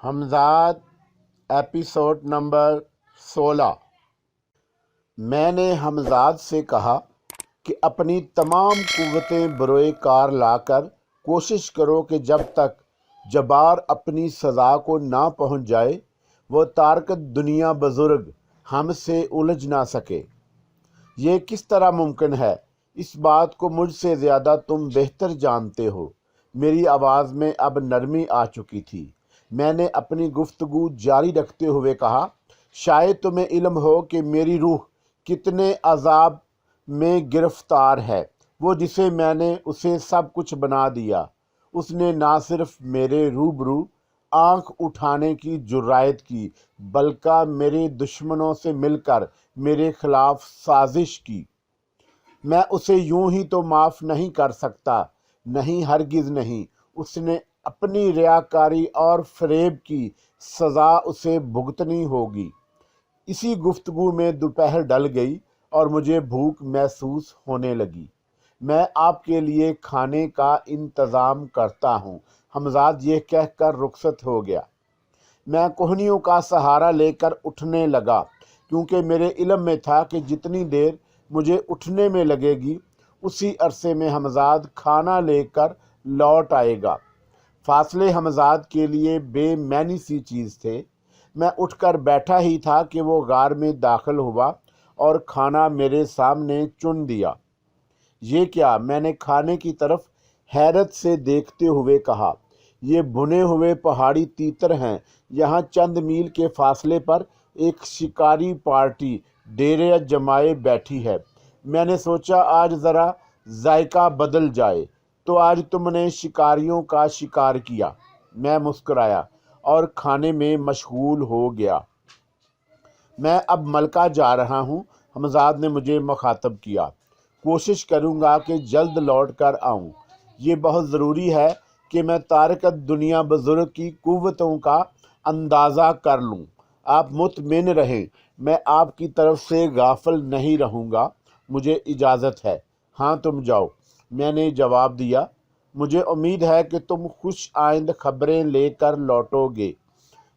Hamzad episode number 16। मैंने हमजाद से कहा कि अपनी तमाम कुव्वतें बरोए कार लाकर कोशिश करो कि जब तक जब्बार अपनी सज़ा को ना पहुंच जाए वो तारकत दुनिया बुजुर्ग हमसे उलझ ना सके। ये किस तरह मुमकिन है? इस बात को मुझसे ज़्यादा तुम बेहतर जानते हो। मेरी आवाज़ में अब नरमी आ चुकी थी। मैंने अपनी गुफ्तगू जारी रखते हुए कहा, शायद तुम्हें इल्म हो कि मेरी रूह कितने अजाब में गिरफ्तार है। वो जिसे मैंने उसे सब कुछ बना दिया, उसने ना सिर्फ मेरे रूबरू आंख उठाने की जुर्रायत की, बल्कि मेरे दुश्मनों से मिलकर मेरे खिलाफ साजिश की। मैं उसे यूं ही तो माफ़ नहीं कर सकता, नहीं, हरगिज़ नहीं। उसने अपनी रियाकारी और फरेब की सज़ा उसे भुगतनी होगी। इसी गुफ्तगू में दोपहर ढल गई और मुझे भूख महसूस होने लगी। मैं आपके लिए खाने का इंतज़ाम करता हूँ, हमजाद ये कहकर रुखसत हो गया। मैं कोहनियों का सहारा लेकर उठने लगा, क्योंकि मेरे इल्म में था कि जितनी देर मुझे उठने में लगेगी उसी अरसे में हमजाद खाना लेकर लौट आएगा। फासले हमजाद के लिए बेमैनी सी चीज़ थे। मैं उठकर बैठा ही था कि वो गार में दाखिल हुआ और खाना मेरे सामने चुन दिया। ये क्या? मैंने खाने की तरफ हैरत से देखते हुए कहा। ये भुने हुए पहाड़ी तीतर हैं। यहाँ चंद मील के फासले पर एक शिकारी पार्टी डेरे जमाए बैठी है। मैंने सोचा आज ज़रा जायका बदल जाए। तो आज तुमने शिकारियों का शिकार किया। मैं मुस्कुराया और खाने में मशगूल हो गया। मैं अब मलका जा रहा हूँ, हमजाद ने मुझे मुखातब किया। कोशिश करूँगा कि जल्द लौट कर आऊँ। ये बहुत ज़रूरी है कि मैं तारकत दुनिया बुजुर्ग की कुव्वतों का अंदाज़ा कर लूँ। आप मुतमिन रहें, मैं आपकी तरफ से गाफिल नहीं रहूँगा। मुझे इजाज़त है। हाँ, तुम जाओ, मैंने जवाब दिया। मुझे उम्मीद है कि तुम खुश आइंद खबरें लेकर लौटोगे।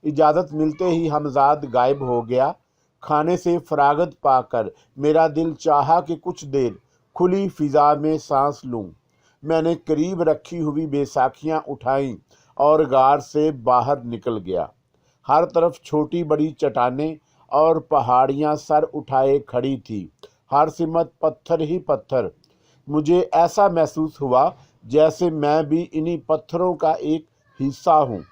इजाज़त मिलते ही हमजाद गायब हो गया। खाने से फरागत पाकर मेरा दिल चाहा कि कुछ देर खुली फिजा में सांस लूं। मैंने करीब रखी हुई बैसाखियां उठाईं और गार से बाहर निकल गया। हर तरफ छोटी बड़ी चट्टानें और पहाड़ियां सर उठाए खड़ी थी, हर सिमत पत्थर ही पत्थर। मुझे ऐसा महसूस हुआ जैसे मैं भी इन्हीं पत्थरों का एक हिस्सा हूँ।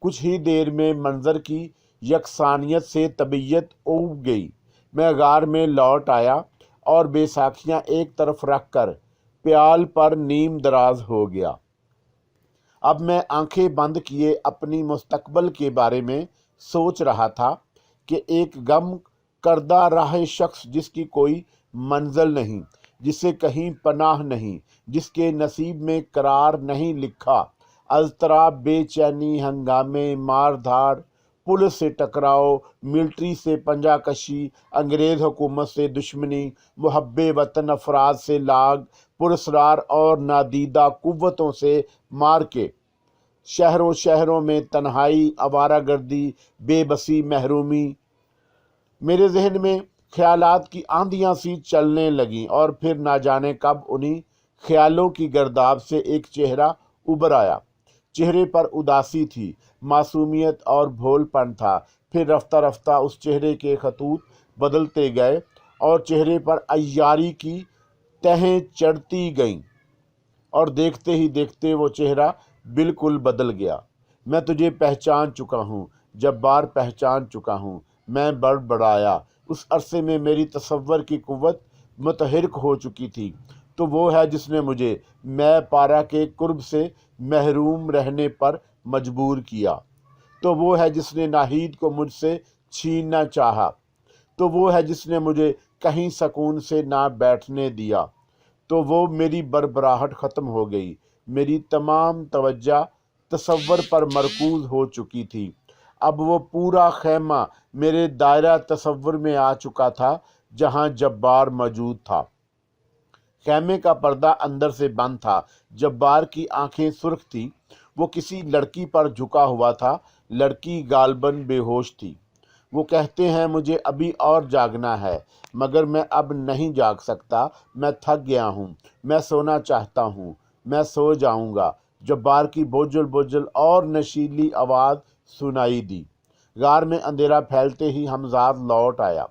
कुछ ही देर में मंजर की यकसानियत से तबीयत ऊब गई। मैं गार में लौट आया और बैसाखियां एक तरफ रखकर प्याल पर नीम दराज हो गया। अब मैं आंखें बंद किए अपनी मुस्तकबल के बारे में सोच रहा था कि एक गम करदा राह शख्स जिसकी कोई मंजिल नहीं, जिसे कहीं पनाह नहीं, जिसके नसीब में करार नहीं लिखा, अज़तराब, बेचैनी, हंगामे, मार धाड़, पुलिस से टकराव, मिलिट्री से पंजाकशी, अंग्रेज़ हुकूमत से दुश्मनी, मुहब्बे वतन अफराद से लाग, पुरस्कार और नादीदा कुव्वतों से मार के, शहरों शहरों में तन्हाई, आवारागर्दी, बेबसी, महरूमी। मेरे जहन में ख्यालात की आंधियां सी चलने लगीं और फिर ना जाने कब उन्हीं ख्यालों की गर्दाब से एक चेहरा उभर आया। चेहरे पर उदासी थी, मासूमियत और भोलपन था। फिर रफ्ता रफ्ता उस चेहरे के खतूत बदलते गए और चेहरे पर अय्यारी की तहें चढ़ती गईं और देखते ही देखते वो चेहरा बिल्कुल बदल गया। मैं तुझे पहचान चुका हूँ, जब्बार, पहचान चुका हूँ, मैं बड़बड़ाया। उस अरसे में मेरी तसव्वुर की कुव्वत मुतहरिक हो चुकी थी। तो वो है जिसने मुझे मैं पारा के कुर्ब से महरूम रहने पर मजबूर किया। तो वो है जिसने नाहीद को मुझसे छीनना चाहा। तो वो है जिसने मुझे कहीं सकून से ना बैठने दिया। तो वो मेरी बरबराहट ख़त्म हो गई। मेरी तमाम तवज्जो तसव्वुर पर मरकूज़ हो चुकी थी। अब वो पूरा खैमा मेरे दायरा तसव्वुर में आ चुका था, जहाँ जब्बार मौजूद था। खैमे का पर्दा अंदर से बंद था। जब्बार की आंखें सुर्ख थी। वो किसी लड़की पर झुका हुआ था, लड़की गालबन बेहोश थी। वो कहते हैं मुझे अभी और जागना है, मगर मैं अब नहीं जाग सकता, मैं थक गया हूँ, मैं सोना चाहता हूँ, मैं सो जाऊँगा। जब्बार की बोझल बोझल और नशीली आवाज़ सुनाई दी। गार में अंधेरा फैलते ही हमजाद लौट आया।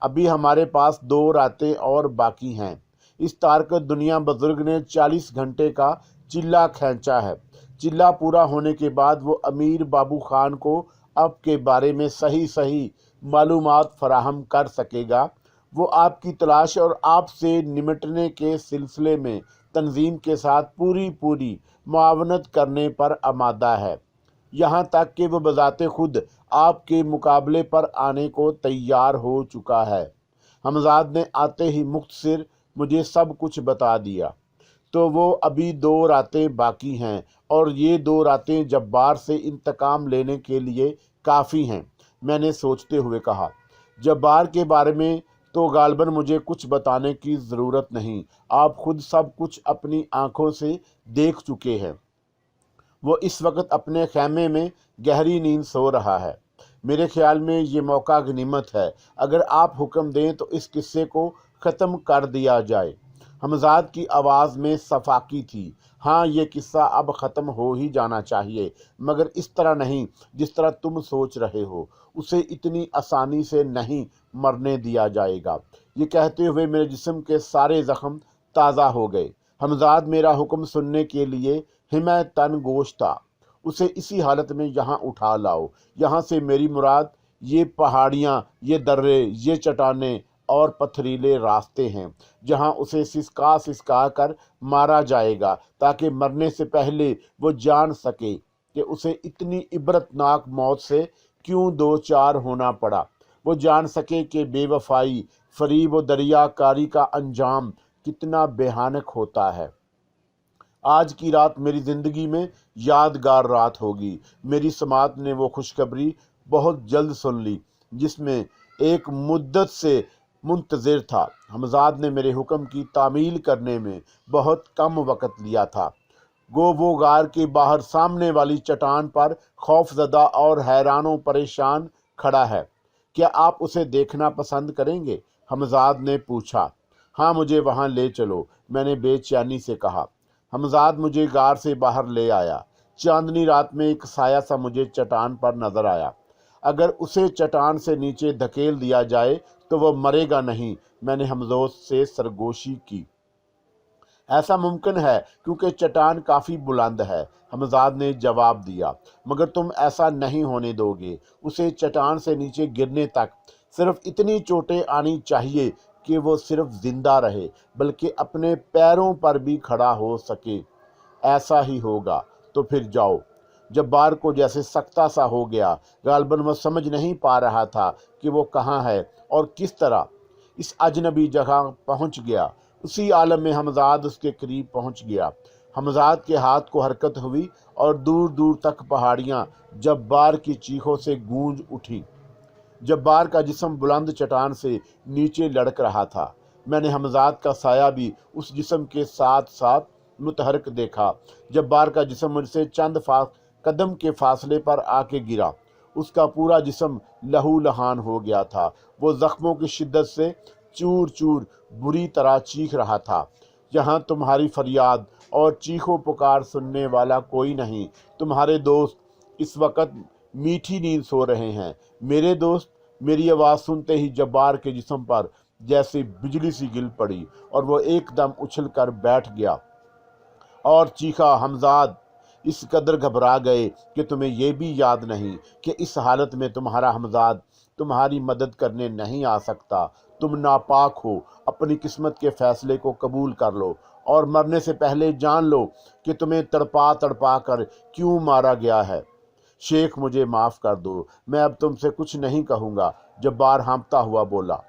अभी हमारे पास 2 रातें और बाकी हैं। इस तारक दुनिया बुजुर्ग ने 40 घंटे का चिल्ला खींचा है। चिल्ला पूरा होने के बाद वो अमीर बाबू खान को अब के बारे में सही सही मालूमात फराहम कर सकेगा। वो आपकी तलाश और आपसे निमटने के सिलसिले में तंजीम के साथ पूरी पूरी मुआवनत करने पर आमादा है, यहाँ तक कि वो बजाते खुद आपके मुकाबले पर आने को तैयार हो चुका है। हमजाद ने आते ही मुख्तसर मुझे सब कुछ बता दिया। तो वो अभी 2 रातें बाकी हैं और ये 2 रातें जब्बार से इंतकाम लेने के लिए काफ़ी हैं, मैंने सोचते हुए कहा। जब्बार के बारे में तो गालबन मुझे कुछ बताने की ज़रूरत नहीं, आप खुद सब कुछ अपनी आंखों से देख चुके हैं। वो इस वक्त अपने खैमे में गहरी नींद सो रहा है। मेरे ख्याल में ये मौका गनीमत है, अगर आप हुक्म दें तो इस किस्से को ख़त्म कर दिया जाए। हमजाद की आवाज़ में सफाकी थी। हाँ, ये किस्सा अब ख़त्म हो ही जाना चाहिए, मगर इस तरह नहीं जिस तरह तुम सोच रहे हो। उसे इतनी आसानी से नहीं मरने दिया जाएगा। ये कहते हुए मेरे जिस्म के सारे ज़ख्म ताज़ा हो गए। हमजाद मेरा हुक्म सुनने के लिए हिमय तन गोश था। उसे इसी हालत में यहाँ उठा लाओ। यहाँ से मेरी मुराद ये पहाड़ियाँ, ये दर्रे, ये चट्टानें और पथरीले रास्ते हैं, जहाँ उसे सिसका सिसका कर मारा जाएगा, ताकि मरने से पहले वो जान सके कि उसे इतनी इबरतनाक मौत से क्यों दो चार होना पड़ा। वो जान सके कि बेवफाई, फरीब और दरियाकारी का अंजाम कितना बेहानक होता है। आज की रात मेरी ज़िंदगी में यादगार रात होगी। मेरी समात ने वो खुशखबरी बहुत जल्द सुन ली जिसमें एक मुद्दत से मुंतज़िर था। हमजाद ने मेरे हुक्म की तामील करने में बहुत कम वक़्त लिया था। वो गार के बाहर सामने वाली चट्टान पर खौफजदा और हैरान परेशान खड़ा है। क्या आप उसे देखना पसंद करेंगे? हमजाद ने पूछा। हाँ, मुझे वहाँ ले चलो, मैंने बेचैनी से कहा। हमजाद मुझे गार से बाहर ले आया। चांदनी रात में एक साया सा मुझे चट्टान पर नजर आया। अगर उसे चट्टान से नीचे धकेल दिया जाए तो वह मरेगा नहीं, मैंने हमजोश से सरगोशी की। ऐसा मुमकिन है क्योंकि चट्टान काफ़ी बुलंद है, हमजाद ने जवाब दिया, मगर तुम ऐसा नहीं होने दोगे। उसे चट्टान से नीचे गिरने तक सिर्फ इतनी चोटें आनी चाहिए कि वो सिर्फ जिंदा रहे, बल्कि अपने पैरों पर भी खड़ा हो सके। ऐसा ही होगा तो फिर जाओ। जब्बार को जैसे सख्ता सा हो गया। गालबन वो समझ नहीं पा रहा था कि वो कहाँ है और किस तरह इस अजनबी जगह पहुंच गया। उसी आलम में हमजाद उसके करीब पहुंच गया। हमजाद के हाथ को हरकत हुई और दूर दूर तक पहाड़ियाँ जब्बार की चीखों से गूंज उठी। जब्बार का जिस्म बुलंद चट्टान से नीचे लड़क रहा था। मैंने हमजाद का साया भी उस जिस्म के साथ साथ मुतहरक देखा। जब्बार का जिस्म मुझसे चंद कदम के फासले पर आके गिरा। उसका पूरा जिस्म लहू लहान हो गया था। वो जख्मों की शिद्दत से चूर चूर बुरी तरह चीख रहा था। यहाँ तुम्हारी फरियाद और चीखों पुकार सुनने वाला कोई नहीं। तुम्हारे दोस्त इस वक्त मीठी नींद सो रहे हैं। मेरे दोस्त। मेरी आवाज़ सुनते ही जब्बार के जिस्म पर जैसे बिजली सी गिर पड़ी और वो एकदम उछल कर बैठ गया और चीखा, हमजाद, इस कदर घबरा गए कि तुम्हें यह भी याद नहीं कि इस हालत में तुम्हारा हमजाद तुम्हारी मदद करने नहीं आ सकता। तुम नापाक हो। अपनी किस्मत के फैसले को कबूल कर लो और मरने से पहले जान लो कि तुम्हें तड़पा तड़पा कर क्यों मारा गया है। शेख, मुझे माफ़ कर दो, मैं अब तुमसे कुछ नहीं कहूँगा, जब्बार हाँफता हुआ बोला।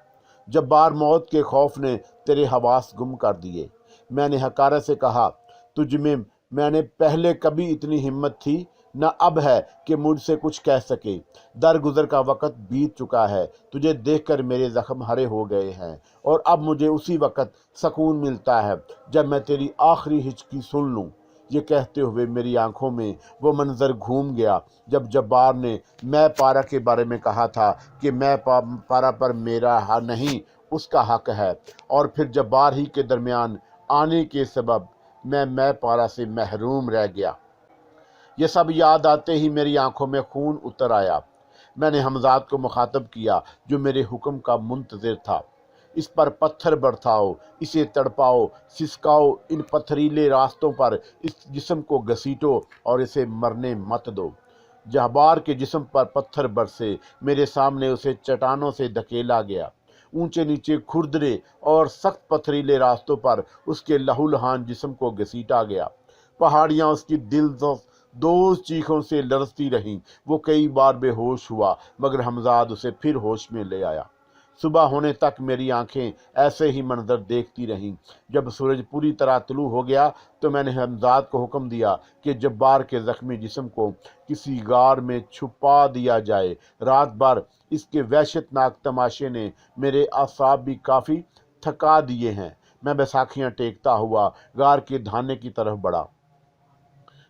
जब्बार, मौत के खौफ ने तेरे हवास गुम कर दिए। मैंने हकारत से कहा, तुझ में मैंने पहले कभी इतनी हिम्मत थी न अब है कि मुझसे कुछ कह सके। दरगुजर का वक़्त बीत चुका है। तुझे देखकर मेरे ज़ख्म हरे हो गए हैं और अब मुझे उसी वक़्त सुकून मिलता है जब मैं तेरी आखिरी हिचकी सुन लूँ। ये कहते हुए मेरी आंखों में वो मंजर घूम गया जब जब्बार ने मैं पारा के बारे में कहा था कि मैं पारा पर मेरा हक नहीं, उसका हक है, और फिर जब्बार ही के दरमियान आने के सबब मैं पारा से महरूम रह गया। ये सब याद आते ही मेरी आंखों में खून उतर आया। मैंने हमजाद को मुखातब किया जो मेरे हुक्म का मुंतज़िर था। इस पर पत्थर बरसाओ, इसे तड़पाओ, सिसकाओ, इन पथरीले रास्तों पर इस जिस्म को घसीटो और इसे मरने मत दो। जब्बार के जिस्म पर पत्थर बरसे, मेरे सामने उसे चट्टानों से धकेला गया। ऊंचे नीचे खुरदरे और सख्त पथरीले रास्तों पर उसके लहूलुहान जिस्म को घसीटा गया। पहाड़ियां उसकी दिलदोज़ चीखों से लरजती रहीं। वो कई बार बेहोश हुआ, मगर हमजाद उसे फिर होश में ले आया। सुबह होने तक मेरी आंखें ऐसे ही मंजर देखती रहीं। जब सूरज पूरी तरह तुलू हो गया तो मैंने हमजाद को हुक्म दिया कि जब्बार के जख्मी जिस्म को किसी गार में छुपा दिया जाए। रात भर इसके वहशतनाक तमाशे ने मेरे आसाब भी काफ़ी थका दिए हैं। मैं बैसाखियाँ टेकता हुआ गार के धाने की तरफ बढ़ा।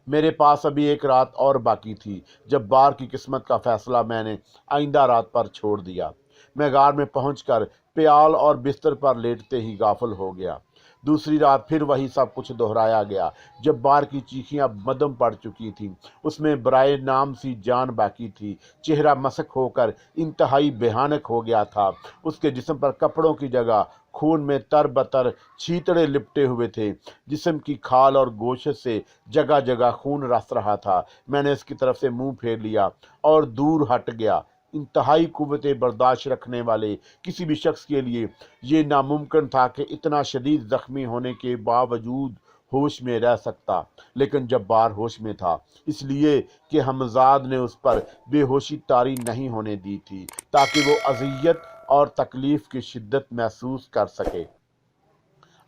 मेरे पास अभी एक रात और बाकी थी। जब्बार की किस्मत का फैसला मैंने आइंदा रात पर छोड़ दिया। मैं गार में पहुंचकर प्याल और बिस्तर पर लेटते ही गाफिल हो गया। दूसरी रात फिर वही सब कुछ दोहराया गया। जब्बार की चीखियां मदम पड़ चुकी थीं। उसमें बराए नाम सी जान बाकी थी। चेहरा मसक होकर इंतहाई भयानक हो गया था। उसके जिस्म पर कपड़ों की जगह खून में तरबतर छींतड़े लिपटे हुए थे। जिस्म की खाल और गोश्त से जगह जगह खून रस रहा था। मैंने इसकी तरफ से मुंह फेर लिया और दूर हट गया। इंतहाई कुव्वत बर्दाश्त रखने वाले किसी भी शख्स के लिए ये नामुमकिन था कि इतना शदीद जख्मी होने के बावजूद होश में रह सकता, लेकिन जब्बार होश में था, इसलिए कि हमजाद ने उस पर बेहोशी तारी नहीं होने दी थी ताकि वो अज़ियत और तकलीफ की शिद्दत महसूस कर सके।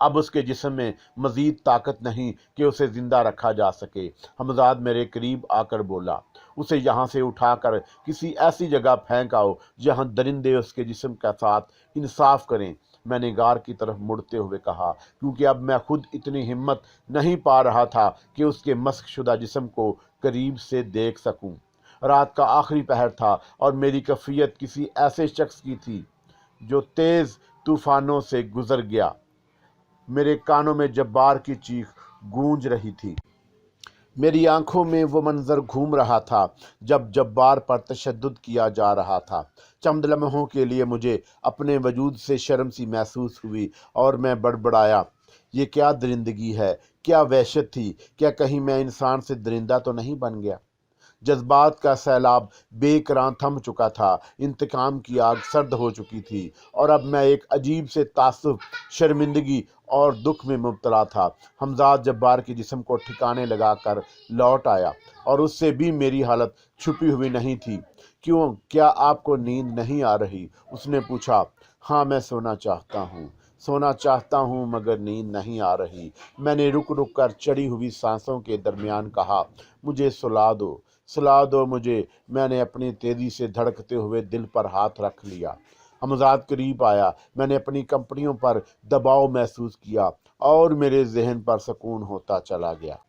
अब उसके जिस्म में मजीद ताकत नहीं कि उसे जिंदा रखा जा सके। हमजाद मेरे करीब आकर बोला, उसे यहाँ से उठाकर किसी ऐसी जगह फेंक आओ जहाँ दरिंदे उसके जिस्म के साथ इंसाफ करें। मैंने गार की तरफ मुड़ते हुए कहा, क्योंकि अब मैं खुद इतनी हिम्मत नहीं पा रहा था कि उसके मस्क शुदा जिस्म को करीब से देख सकूं। रात का आखिरी पहर था और मेरी कफियत किसी ऐसे शख्स की थी जो तेज़ तूफानों से गुजर गया। मेरे कानों में जब्बार की चीख गूंज रही थी। मेरी आंखों में वो मंजर घूम रहा था जब जब्बार पर तशद्दुद किया जा रहा था। चंद लम्हों के लिए मुझे अपने वजूद से शर्म सी महसूस हुई और मैं बड़बड़ाया, ये क्या दरिंदगी है, क्या वहशत थी, क्या कहीं मैं इंसान से दरिंदा तो नहीं बन गया। जज्बात का सैलाब बेकरां थम चुका था। इंतकाम की आग सर्द हो चुकी थी और अब मैं एक अजीब से तासुफ, शर्मिंदगी और दुख में मुब्तला था। हमजाद जब्बार के जिस्म को ठिकाने लगाकर लौट आया और उससे भी मेरी हालत छुपी हुई नहीं थी। क्यों, क्या आपको नींद नहीं आ रही? उसने पूछा। हाँ, मैं सोना चाहता हूँ मगर नींद नहीं आ रही। मैंने रुक रुक कर चढ़ी हुई सांसों के दरमियान कहा, मुझे सुला दो मुझे। मैंने अपनी तेजी से धड़कते हुए दिल पर हाथ रख लिया। हमजाद करीब आया। मैंने अपनी कंपनियों पर दबाव महसूस किया और मेरे जहन पर सुकून होता चला गया।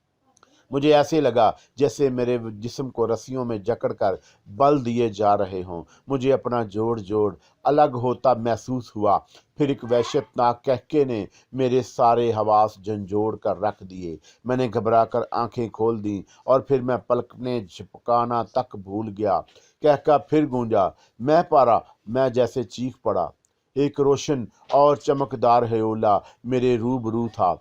मुझे ऐसे लगा जैसे मेरे जिस्म को रस्सियों में जकड़कर बल दिए जा रहे हों। मुझे अपना जोड़ अलग होता महसूस हुआ। फिर एक वहशतनाक कहके ने मेरे सारे हवास झंझोड़ कर रख दिए। मैंने घबरा कर आंखें खोल दी और फिर मैं पलकने झपकाना तक भूल गया। कहका फिर गूंजा, मैं पारा। मैं जैसे चीख पड़ा। एक रोशन और चमकदार हयोला मेरे रूबरू था।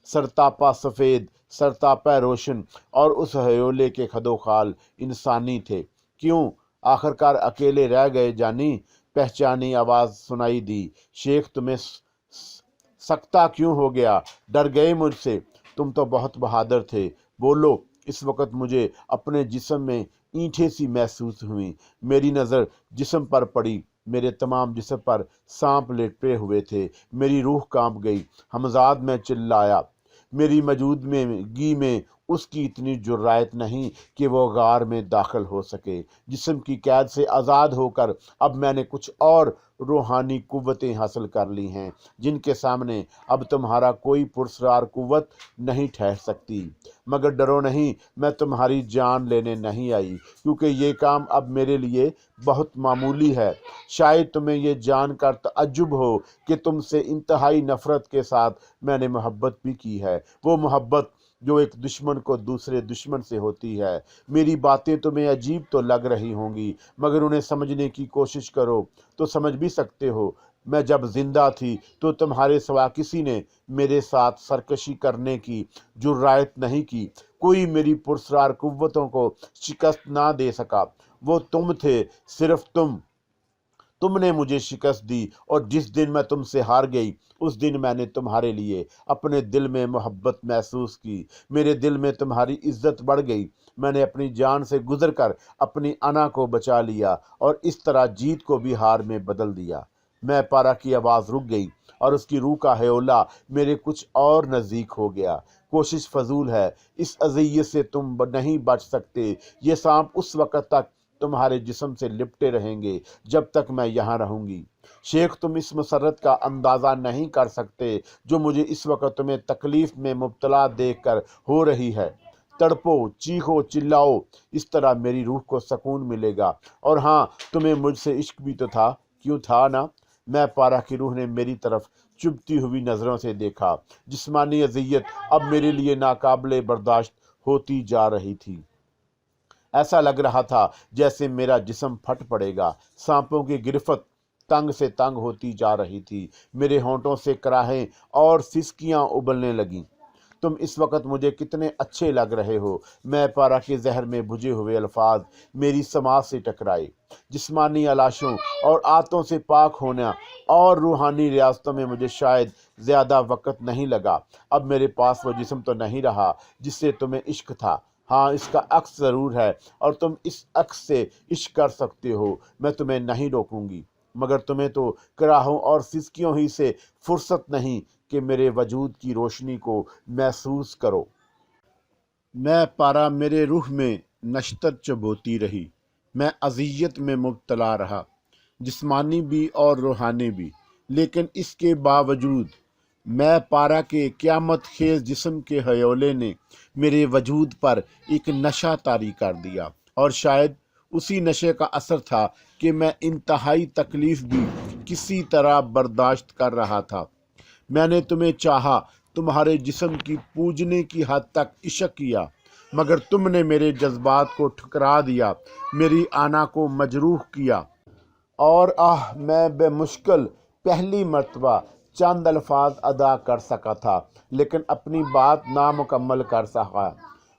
सरतापा सफ़ेद, सरतापा रोशन, और उस हयोले के खदोखाल इंसानी थे। क्यों, आखिरकार अकेले रह गए जानी? पहचानी आवाज़ सुनाई दी। शेख, तुम्हें सकता क्यों हो गया? डर गए मुझसे? तुम तो बहुत बहादुर थे। बोलो। इस वक्त मुझे अपने जिस्म में ईंठें सी महसूस हुई। मेरी नज़र जिस्म पर पड़ी। मेरे तमाम जिस्म पर सांप लेटे हुए थे। मेरी रूह कांप गई। हमजाद में चिल्लाया। मेरी मौजूदगी में اس کی اتنی جرأت نہیں کہ وہ غار میں داخل ہو سکے۔ جسم کی قید سے آزاد ہو کر اب میں نے کچھ اور روحانی قوتیں حاصل کر لی ہیں جن کے سامنے اب تمہارا کوئی پرسرار قوت نہیں ٹھہر سکتی۔ مگر ڈرو نہیں، میں تمہاری جان لینے نہیں آئی، کیونکہ یہ کام اب میرے لیے بہت معمولی ہے۔ شاید تمہیں یہ جان کر تعجب ہو کہ تم سے انتہائی نفرت کے ساتھ میں نے محبت بھی کی ہے، وہ محبت جو ایک دشمن کو دوسرے دشمن سے ہوتی ہے۔ میری باتیں تمہیں عجیب تو لگ رہی ہوں گی، مگر انہیں سمجھنے کی کوشش کرو تو سمجھ بھی سکتے ہو۔ میں جب زندہ تھی تو تمہارے سوا کسی نے میرے ساتھ سرکشی کرنے کی جرأت نہیں کی، کوئی میری پرسرار قوتوں کو شکست نہ دے سکا۔ وہ تم تھے، صرف تم نے مجھے شکست دی، اور جس دن میں تم سے ہار گئی اس دن میں نے تمہارے لیے اپنے دل میں محبت محسوس کی، میرے دل میں تمہاری عزت بڑھ گئی۔ میں نے اپنی جان سے گزر کر اپنی انا کو بچا لیا اور اس طرح جیت کو بھی ہار میں بدل دیا۔ میں پارا کی آواز رک گئی اور اس کی روح کا ہیولہ میرے کچھ اور نزدیک ہو گیا۔ کوشش فضول ہے، اس اذیت سے تم نہیں بچ سکتے۔ یہ سانپ اس وقت تک تمہارے جسم سے لپٹے رہیں گے جب تک میں یہاں رہوں گی۔ شیخ، تم اس مسرت کا اندازہ نہیں کر سکتے جو مجھے اس وقت تمہیں تکلیف میں مبتلا دیکھ کر ہو رہی ہے۔ تڑپو، چیخو، چلاؤ، اس طرح میری روح کو سکون ملے گا۔ اور ہاں، تمہیں مجھ سے عشق بھی تو تھا، کیوں تھا نا؟ میں پارا کی روح نے میری طرف چبھتی ہوئی نظروں سے دیکھا۔ جسمانی اذیت اب میرے لیے ناقابل برداشت ہوتی جا رہی تھی۔ ایسا لگ رہا تھا جیسے میرا جسم پھٹ پڑے گا۔ سانپوں کی گرفت تنگ سے تنگ ہوتی جا رہی تھی، میرے ہونٹوں سے کراہیں اور سسکیاں ابلنے لگیں۔ تم اس وقت مجھے کتنے اچھے لگ رہے ہو۔ میں پارا کے زہر میں بھجے ہوئے الفاظ میری سماعت سے ٹکرائے۔ جسمانی علاشوں اور عادتوں سے پاک ہونا اور روحانی ریاستوں میں مجھے شاید زیادہ وقت نہیں لگا۔ اب میرے پاس وہ جسم تو نہیں رہا جس سے تمہیں عشق تھا۔ ہاں، اس کا عکس ضرور ہے، اور تم اس عکس سے عشق کر سکتے ہو، میں تمہیں نہیں روکوں گی، مگر تمہیں تو کراہوں اور سسکیوں ہی سے فرصت نہیں کہ میرے وجود کی روشنی کو محسوس کرو۔ میں پارا میرے روح میں نشتر چبوتی رہی، میں اذیت میں مبتلا رہا، جسمانی بھی اور روحانی بھی، لیکن اس کے باوجود میں پارا کے قیامت خیز جسم کے ہیولے نے میرے وجود پر ایک نشہ طاری کر دیا، اور شاید اسی نشے کا اثر تھا کہ میں انتہائی تکلیف بھی کسی طرح برداشت کر رہا تھا۔ میں نے تمہیں چاہا، تمہارے جسم کی پوجنے کی حد تک عشق کیا، مگر تم نے میرے جذبات کو ٹھکرا دیا، میری آنا کو مجروح کیا، اور میں بے مشکل پہلی مرتبہ چند الفاظ ادا کر سکا تھا، لیکن اپنی بات نامکمل کر سکا۔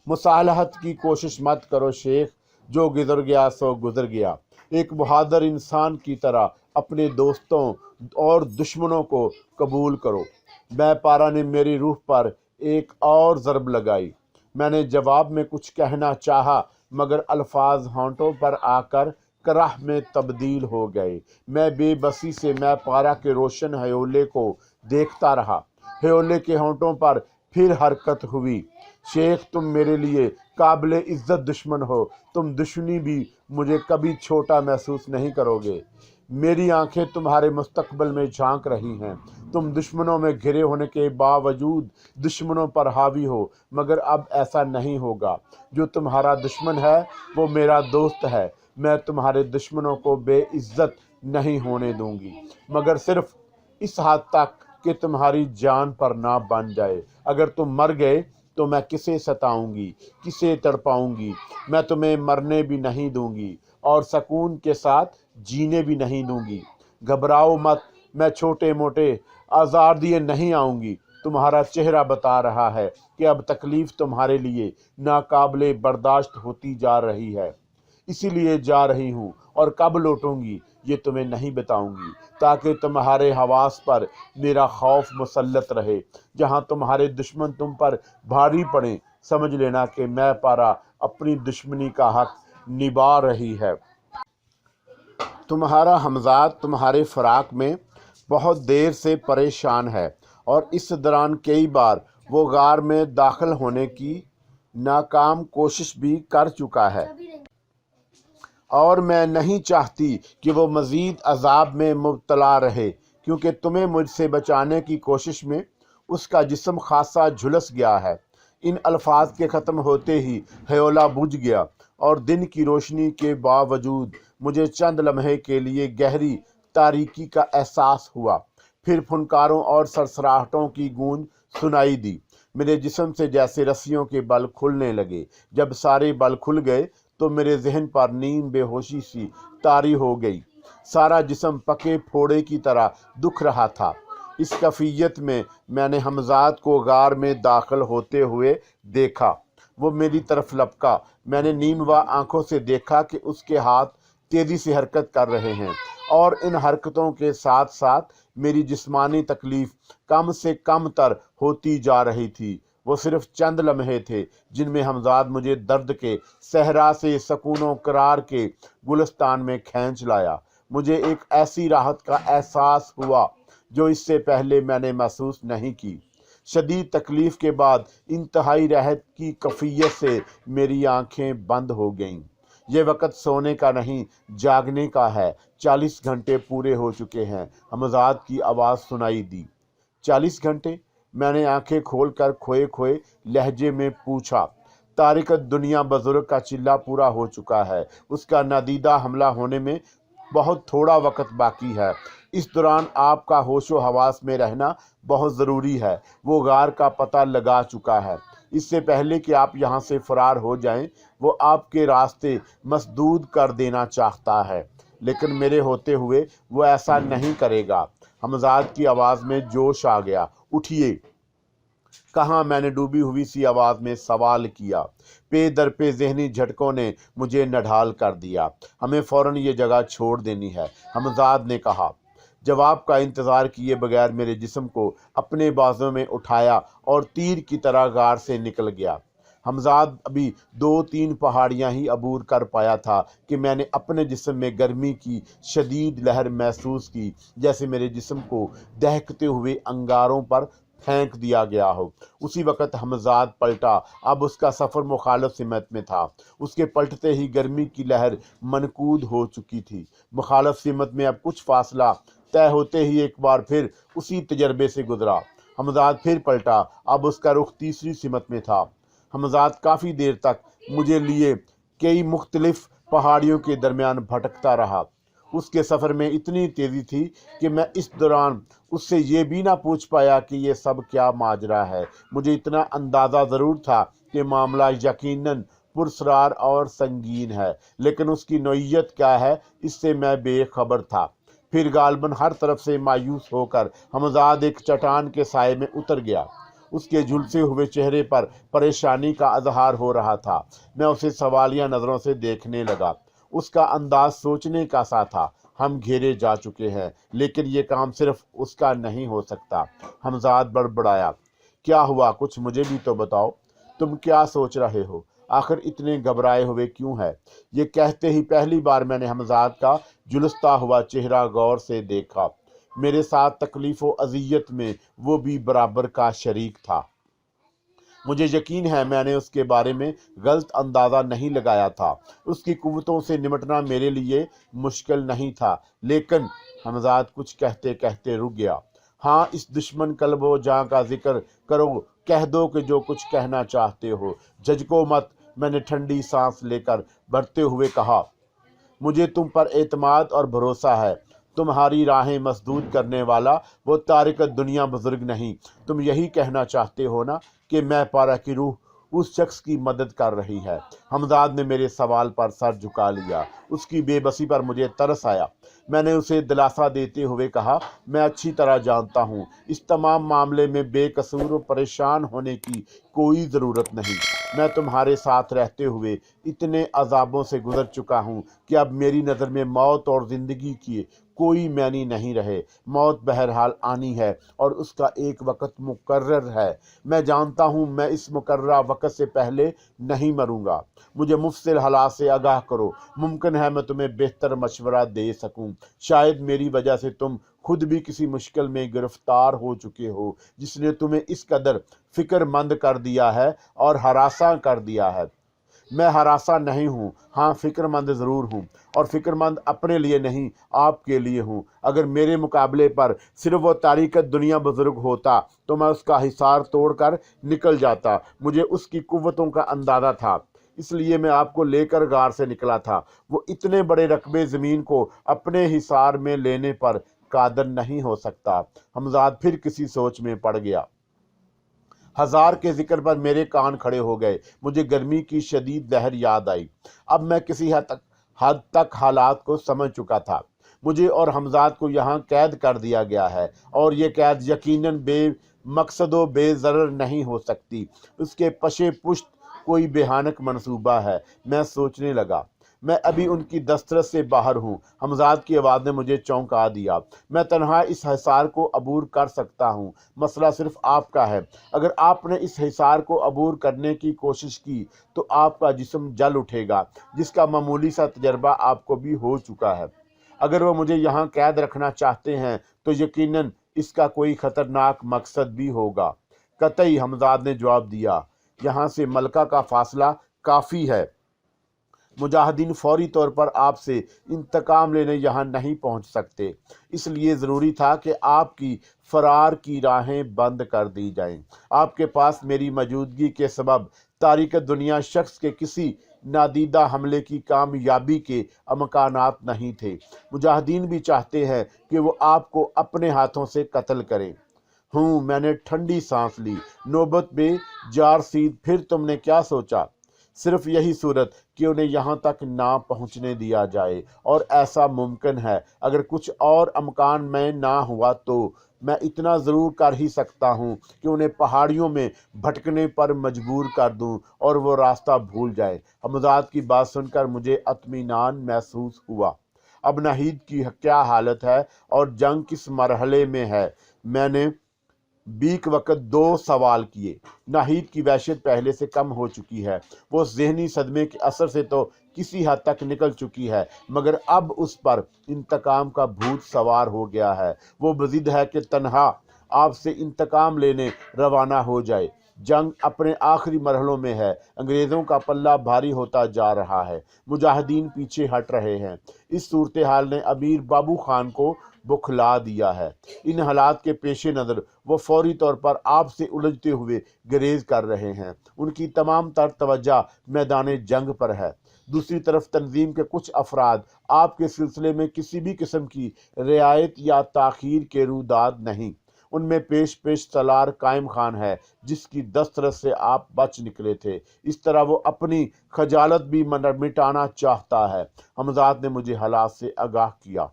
مصالحت کی کوشش مت کرو شیخ، جو گزر گیا سو گزر گیا۔ ایک بہادر انسان کی طرح اپنے دوستوں اور دشمنوں کو قبول کرو۔ میں پارا نے میری روح پر ایک اور ضرب لگائی۔ میں نے جواب میں کچھ کہنا چاہا، مگر الفاظ ہونٹوں پر آ کر کراہ میں تبدیل ہو گئے۔ میں بے بسی سے میں پارا کے روشن ہیولے کو دیکھتا رہا۔ ہیولے کے ہونٹوں پر پھر حرکت ہوئی۔ شیخ، تم میرے لیے قابل عزت دشمن ہو، تم دشمنی بھی مجھے کبھی چھوٹا محسوس نہیں کرو گے۔ میری آنکھیں تمہارے مستقبل میں جھانک رہی ہیں، تم دشمنوں میں گھرے ہونے کے باوجود دشمنوں پر حاوی ہو، مگر اب ایسا نہیں ہوگا۔ جو تمہارا دشمن ہے وہ میرا دوست ہے۔ میں تمہارے دشمنوں کو بے عزت نہیں ہونے دوں گی، مگر صرف اس حد تک کہ تمہاری جان پر نہ بن جائے۔ اگر تم مر گئے تو میں کسے ستاؤں گی، کسے تڑپاؤں گی؟ میں تمہیں مرنے بھی نہیں دوں گی اور سکون کے ساتھ جینے بھی نہیں دوں گی۔ گھبراؤ مت، میں چھوٹے موٹے آزار دیے نہیں آؤں گی۔ تمہارا چہرہ بتا رہا ہے کہ اب تکلیف تمہارے لیے ناقابل برداشت ہوتی جا رہی ہے، اسی لیے جا رہی ہوں، اور کب لوٹوں گی یہ تمہیں نہیں بتاؤں گی، تاکہ تمہارے حواس پر میرا خوف مسلط رہے۔ جہاں تمہارے دشمن تم پر بھاری پڑیں، سمجھ لینا کہ میں پارا اپنی دشمنی کا حق نبھا رہی ہے۔ تمہارا ہمزاد تمہارے فراق میں بہت دیر سے پریشان ہے، اور اس دوران کئی بار وہ غار میں داخل ہونے کی नाकाम कोशिश भी कर चुका है और मैं नहीं चाहती कि वो मज़ीद अजाब में मुब्तला रहे, क्योंकि तुम्हें मुझसे बचाने की कोशिश में उसका जिस्म खासा झुलस गया है। इन अल्फाज के ख़त्म होते ही हयोला बुझ गया और दिन की रोशनी के बावजूद मुझे चंद लम्हे के लिए गहरी तारीकी का एहसास हुआ। फिर फुनकारों और सरसराहटों की गूंज सुनाई दी। मेरे जिस्म से जैसे रस्सियों के बल खुलने लगे। जब सारे बल खुल गए तो मेरे जहन पर नींद बेहोशी सी तारी हो गई। सारा जिस्म पके फोड़े की तरह दुख रहा था। इस कैफियत में मैंने हमजाद को गार में दाखिल होते हुए देखा। वो मेरी तरफ लपका। मैंने नीम व आंखों से देखा कि उसके हाथ तेज़ी से हरकत कर रहे हैं और इन हरकतों के साथ साथ मेरी जिस्मानी तकलीफ़ कम से कम तर होती जा रही थी। वो सिर्फ चंद लम्हे थे जिनमें हमजाद मुझे दर्द के सहरा से सकून करार के गुलिस्तान में खींच लाया। मुझे एक ऐसी राहत का एहसास हुआ जो इससे पहले मैंने महसूस नहीं की। शदीद तकलीफ़ के बाद इंतहाई राहत की कैफियत से मेरी आंखें बंद हो गईं। ये वक़्त सोने का नहीं, जागने का है। 40 घंटे पूरे हो चुके हैं। हमजाद की आवाज़ सुनाई दी। 40 घंटे? मैंने आंखें खोलकर खोए खोए लहजे में पूछा। तारिक दुनिया बुजुर्ग का चिल्ला पूरा हो चुका है। उसका नादीदा हमला होने में बहुत थोड़ा वक्त बाकी है। इस दौरान आपका होशो हवास में रहना बहुत ज़रूरी है। वो गार का पता लगा चुका है। इससे पहले कि आप यहाँ से फरार हो जाएं, वो आपके रास्ते मसदूद कर देना चाहता है, लेकिन मेरे होते हुए वो ऐसा नहीं करेगा। हमजाद की आवाज़ में जोश आ गया। उठिए। कहाँ? मैंने डूबी हुई सी आवाज़ में सवाल किया। पे दर पे जहनी झटकों ने मुझे नढाल कर दिया। हमें फ़ौरन ये जगह छोड़ देनी है, हमजाद ने कहा। जवाब का इंतज़ार किए बगैर मेरे जिस्म को अपने बाजों में उठाया और तीर की तरह गार से निकल गया। हमजाद अभी 2-3 पहाड़ियाँ ही अबूर कर पाया था कि मैंने अपने जिस्म में गर्मी की शदीद लहर महसूस की, जैसे मेरे जिस्म को दहकते हुए अंगारों पर फेंक दिया गया हो। उसी वक़्त हमजाद पलटा। अब उसका सफ़र मुखालिफ सिमत में था। उसके पलटते ही गर्मी की लहर मनकूद हो चुकी थी। मुखालिफ सिमत में अब कुछ फासला तय होते ही एक बार फिर उसी तजर्बे से गुजरा। हमजाद फिर पलटा। अब उसका रुख तीसरी सिमत में था। हमजाद काफ़ी देर तक मुझे लिए कई मुख्तलिफ पहाड़ियों के दरमियान भटकता रहा। उसके सफ़र में इतनी तेज़ी थी कि मैं इस दौरान उससे ये भी ना पूछ पाया कि ये सब क्या माजरा है। मुझे इतना अंदाज़ा ज़रूर था कि मामला यकीनन पुरस्रार और संगीन है, लेकिन उसकी नौइयत क्या है इससे मैं बेखबर था। फिर गालबन हर तरफ से मायूस होकर हमजाद एक चट्टान के साए में उतर गया। उसके झुलसे हुए चेहरे पर परेशानी का इजहार हो रहा था। मैं उसे सवालिया नज़रों से देखने लगा। उसका अंदाज सोचने का सा था। हम घेरे जा चुके हैं, लेकिन ये काम सिर्फ उसका नहीं हो सकता। हमजाद बड़बड़ाया। क्या हुआ? कुछ मुझे भी तो बताओ। तुम क्या सोच रहे हो? आखिर इतने घबराए हुए क्यों है? ये कहते ही पहली बार मैंने हमजाद का झुलसता हुआ चेहरा गौर से देखा। मेरे साथ तकलीफ़ व अज़ियत में वो भी बराबर का शरीक था। मुझे यकीन है मैंने उसके बारे में गलत अंदाज़ा नहीं लगाया था। उसकी कुव्वतों से निमटना मेरे लिए मुश्किल नहीं था, लेकिन हमजाद कुछ कहते कहते रुक गया। हाँ, इस दुश्मन कल्बो जहाँ का जिक्र करो, कह दो कि जो कुछ कहना चाहते हो, झिझको मत। मैंने ठंडी सांस लेकर बढ़ते हुए कहा। मुझे तुम पर एतमाद और भरोसा है। तुम्हारी राहें मसदूद करने वाला वो तारिक दुनिया बुजुर्ग नहीं। तुम यही कहना चाहते हो ना कि मैं पारा की रूह उस शख्स की मदद कर रही है। हमजाद ने मेरे सवाल पर सर झुका लिया। उसकी बेबसी पर मुझे तरस आया। मैंने उसे दिलासा देते हुए कहा, मैं अच्छी तरह जानता हूँ इस तमाम मामले में बेकसूर और परेशान होने की कोई ज़रूरत नहीं। मैं तुम्हारे साथ रहते हुए इतने अजाबों से गुजर चुका हूँ कि अब मेरी नज़र में मौत और ज़िंदगी की कोई मायने नहीं रहे। मौत बहरहाल आनी है और उसका एक वक़्त मुकर्रर है। मैं जानता हूँ मैं इस मुकर्रर वक़्त से पहले नहीं मरूंगा। मुझे मुफस्सिल हालात से आगाह करो। मुमकिन है मैं तुम्हें बेहतर मशवरा दे सकूं। शायद मेरी वजह से तुम खुद भी किसी मुश्किल में गिरफ्तार हो चुके हो जिसने तुम्हें इस कदर फिक्रमंद कर दिया है और हरासा कर दिया है। मैं हरासा नहीं हूँ, हाँ फिक्रमंद ज़रूर हूँ, और फिक्रमंद अपने लिए नहीं आपके लिए हूँ। अगर मेरे मुकाबले पर सिर्फ वो तारीकत दुनिया बुजुर्ग होता तो मैं उसका हिसार तोड़कर निकल जाता। मुझे उसकी कुव्वतों का अंदाज़ा था, इसलिए मैं आपको लेकर गार से निकला था। वो इतने बड़े रकबे ज़मीन को अपने हिसार में लेने पर कादर नहीं हो सकता। हमजाद फिर किसी सोच में पड़ गया। हजार के जिक्र पर मेरे कान खड़े हो गए। मुझे गर्मी की शदीद लहर याद आई। अब मैं किसी हद तक हालात को समझ चुका था। मुझे और हमजाद को यहाँ कैद कर दिया गया है और ये कैद यकीनन बेमकसदो बेज़रर नहीं हो सकती। उसके पशे पुश्त कोई बेहानक मंसूबा है। मैं सोचने लगा, मैं अभी उनकी दस्तरस से बाहर हूँ। हमजाद की आवाज़ ने मुझे चौंका दिया। मैं तन्हा इस हिसार को अबूर कर सकता हूँ, मसला सिर्फ आपका है। अगर आपने इस हिसार को अबूर करने की कोशिश की तो आपका जिस्म जल उठेगा, जिसका मामूली सा तजर्बा आपको भी हो चुका है। अगर वो मुझे यहाँ कैद रखना चाहते हैं तो यकीनन इसका कोई ख़तरनाक मकसद भी होगा। कतई, हमजाद ने जवाब दिया, यहाँ से मलका का फासला काफ़ी है। मुजाहिदीन फौरी तौर पर आपसे इंतकाम लेने यहाँ नहीं पहुँच सकते, इसलिए ज़रूरी था कि आपकी फ़रार की राहें बंद कर दी जाएं। आपके पास मेरी मौजूदगी के सबब तारीख़ दुनिया शख्स के किसी नादीदा हमले की कामयाबी के अमकानात नहीं थे। मुजाहिदीन भी चाहते हैं कि वो आपको अपने हाथों से कत्ल करें। मैंने ठंडी सांस ली। नौबत बेजार सीध, फिर तुमने क्या सोचा? सिर्फ यही सूरत कि उन्हें यहाँ तक ना पहुँचने दिया जाए, और ऐसा मुमकिन है। अगर कुछ और अमकान में ना हुआ तो मैं इतना ज़रूर कर ही सकता हूँ कि उन्हें पहाड़ियों में भटकने पर मजबूर कर दूँ और वो रास्ता भूल जाए। हमजाद की बात सुनकर मुझे इत्मीनान महसूस हुआ। अब नाहिद की क्या हालत है और जंग किस मरहले में है? मैंने बीक वक्त 2 सवाल किए। नाहिद की वहशत पहले से कम हो चुकी है। वो ज़हनी सदमे के असर से तो किसी हद तक निकल चुकी है, मगर अब उस पर इंतकाम का भूत सवार हो गया है। वो बज़िद है कि तन्हा आपसे इंतकाम लेने रवाना हो जाए। जंग अपने आखिरी मरहलों में है। अंग्रेज़ों का पल्ला भारी होता जा रहा है। मुजाहिदीन पीछे हट रहे हैं। इस सूरत हाल ने अमीर बाबू खान को बुखला दिया है। इन हालात के पेश नज़र वो फौरी तौर पर आपसे उलझते हुए गुरेज कर रहे हैं। उनकी तमाम तर तवज्जो मैदान जंग पर है। दूसरी तरफ तंजीम के कुछ अफराद आपके सिलसिले में किसी भी किस्म की रियायत या ताख़ीर के रुदाद नहीं। उनमें पेश सलार कायम खान है, जिसकी दस्तरस से आप बच निकले थे। इस तरह वो अपनी खजालत भी मिटाना चाहता है। हमजाद ने मुझे हालात से आगाह किया।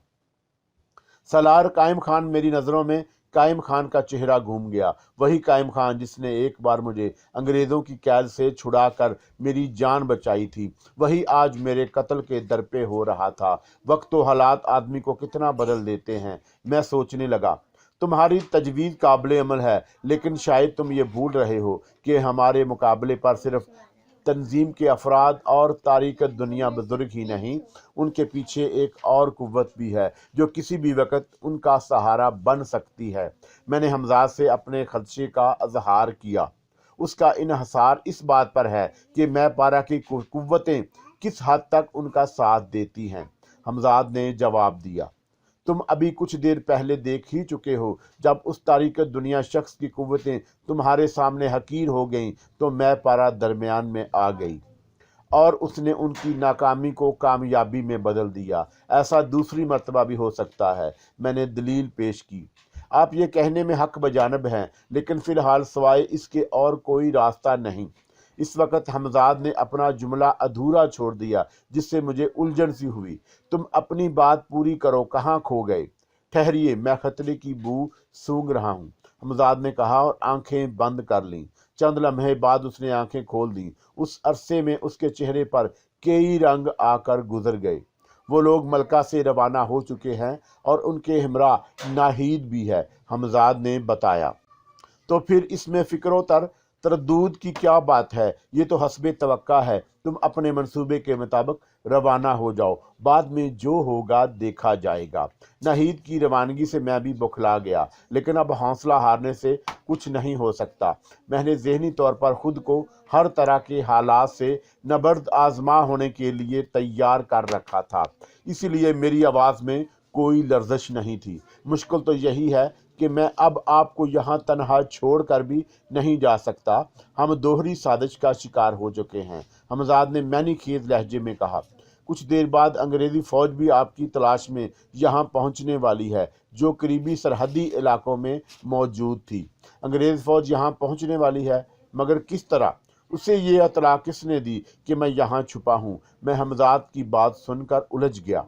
सलार कायम खान, मेरी नज़रों में कायम खान का चेहरा घूम गया। वही कायम खान जिसने एक बार मुझे अंग्रेज़ों की कैद से छुड़ाकर मेरी जान बचाई थी, वही आज मेरे कत्ल के दर पे हो रहा था। वक्त व हालात आदमी को कितना बदल देते हैं। मैं सोचने लगा, तुम्हारी तजवीज़ काबिल अमल है, लेकिन शायद तुम ये भूल रहे हो कि हमारे मुकाबले पर सिर्फ तंजीम के अफराद और तारीख़ दुनिया बुजुर्ग ही नहीं, उनके पीछे एक और कुव्वत भी है जो किसी भी वक्त उनका सहारा बन सकती है। मैंने हमजाद से अपने खदशे का इजहार किया। उसका इन्हसार इस बात पर है कि मैं पारा की कुव्वतें किस हद तक उनका साथ देती हैं। हमजाद ने जवाब दिया, तुम अभी कुछ देर पहले देख ही चुके हो। जब उस तारीख़ दुनिया शख्स की कुव्वतें तुम्हारे सामने हकीर हो गईं तो मैं पारा दरमियान में आ गई और उसने उनकी नाकामी को कामयाबी में बदल दिया। ऐसा दूसरी मर्तबा भी हो सकता है। मैंने दलील पेश की। आप ये कहने में हक बजानब हैं, लेकिन फ़िलहाल सवाए इसके और कोई रास्ता नहीं। इस वक्त हमजाद ने अपना जुमला अधूरा छोड़ दिया, जिससे मुझे उलझन सी हुई। तुम अपनी बात पूरी करो, कहाँ खो गए? ठहरिए, मैं खतरे की बू सूंघ रहा हूँ, हमजाद ने कहा और आंखें बंद कर लीं। चंद लम्हे बाद उसने आंखें खोल दी। उस अरसे में उसके चेहरे पर कई रंग आकर गुजर गए। वो लोग मलका से रवाना हो चुके हैं और उनके हमरा नाहिद भी है, हमजाद ने बताया। तो फिर इसमें फ़िक्रो तर तरद्दुद की क्या बात है, ये तो हस्बे तवक्का है। तुम अपने मंसूबे के मुताबिक रवाना हो जाओ, बाद में जो होगा देखा जाएगा। नाहिद की रवानगी से मैं भी बौखला गया, लेकिन अब हौसला हारने से कुछ नहीं हो सकता। मैंने ज़हनी तौर पर खुद को हर तरह के हालात से नबर्द आजमा होने के लिए तैयार कर रखा था, इसलिए मेरी आवाज़ में कोई लर्जिश नहीं थी। मुश्किल तो यही है कि मैं अब आपको यहाँ तनहा छोड़ कर भी नहीं जा सकता। हम दोहरी साजिश का शिकार हो चुके हैं, हमजाद ने मैनी खेज लहजे में कहा। कुछ देर बाद अंग्रेज़ी फ़ौज भी आपकी तलाश में यहाँ पहुँचने वाली है, जो करीबी सरहदी इलाकों में मौजूद थी। अंग्रेज़ फ़ौज यहाँ पहुँचने वाली है, मगर किस तरह? उसे ये इत्तला किसने दी कि मैं यहाँ छुपा हूँ? मैं हमजाद की बात सुनकर उलझ गया।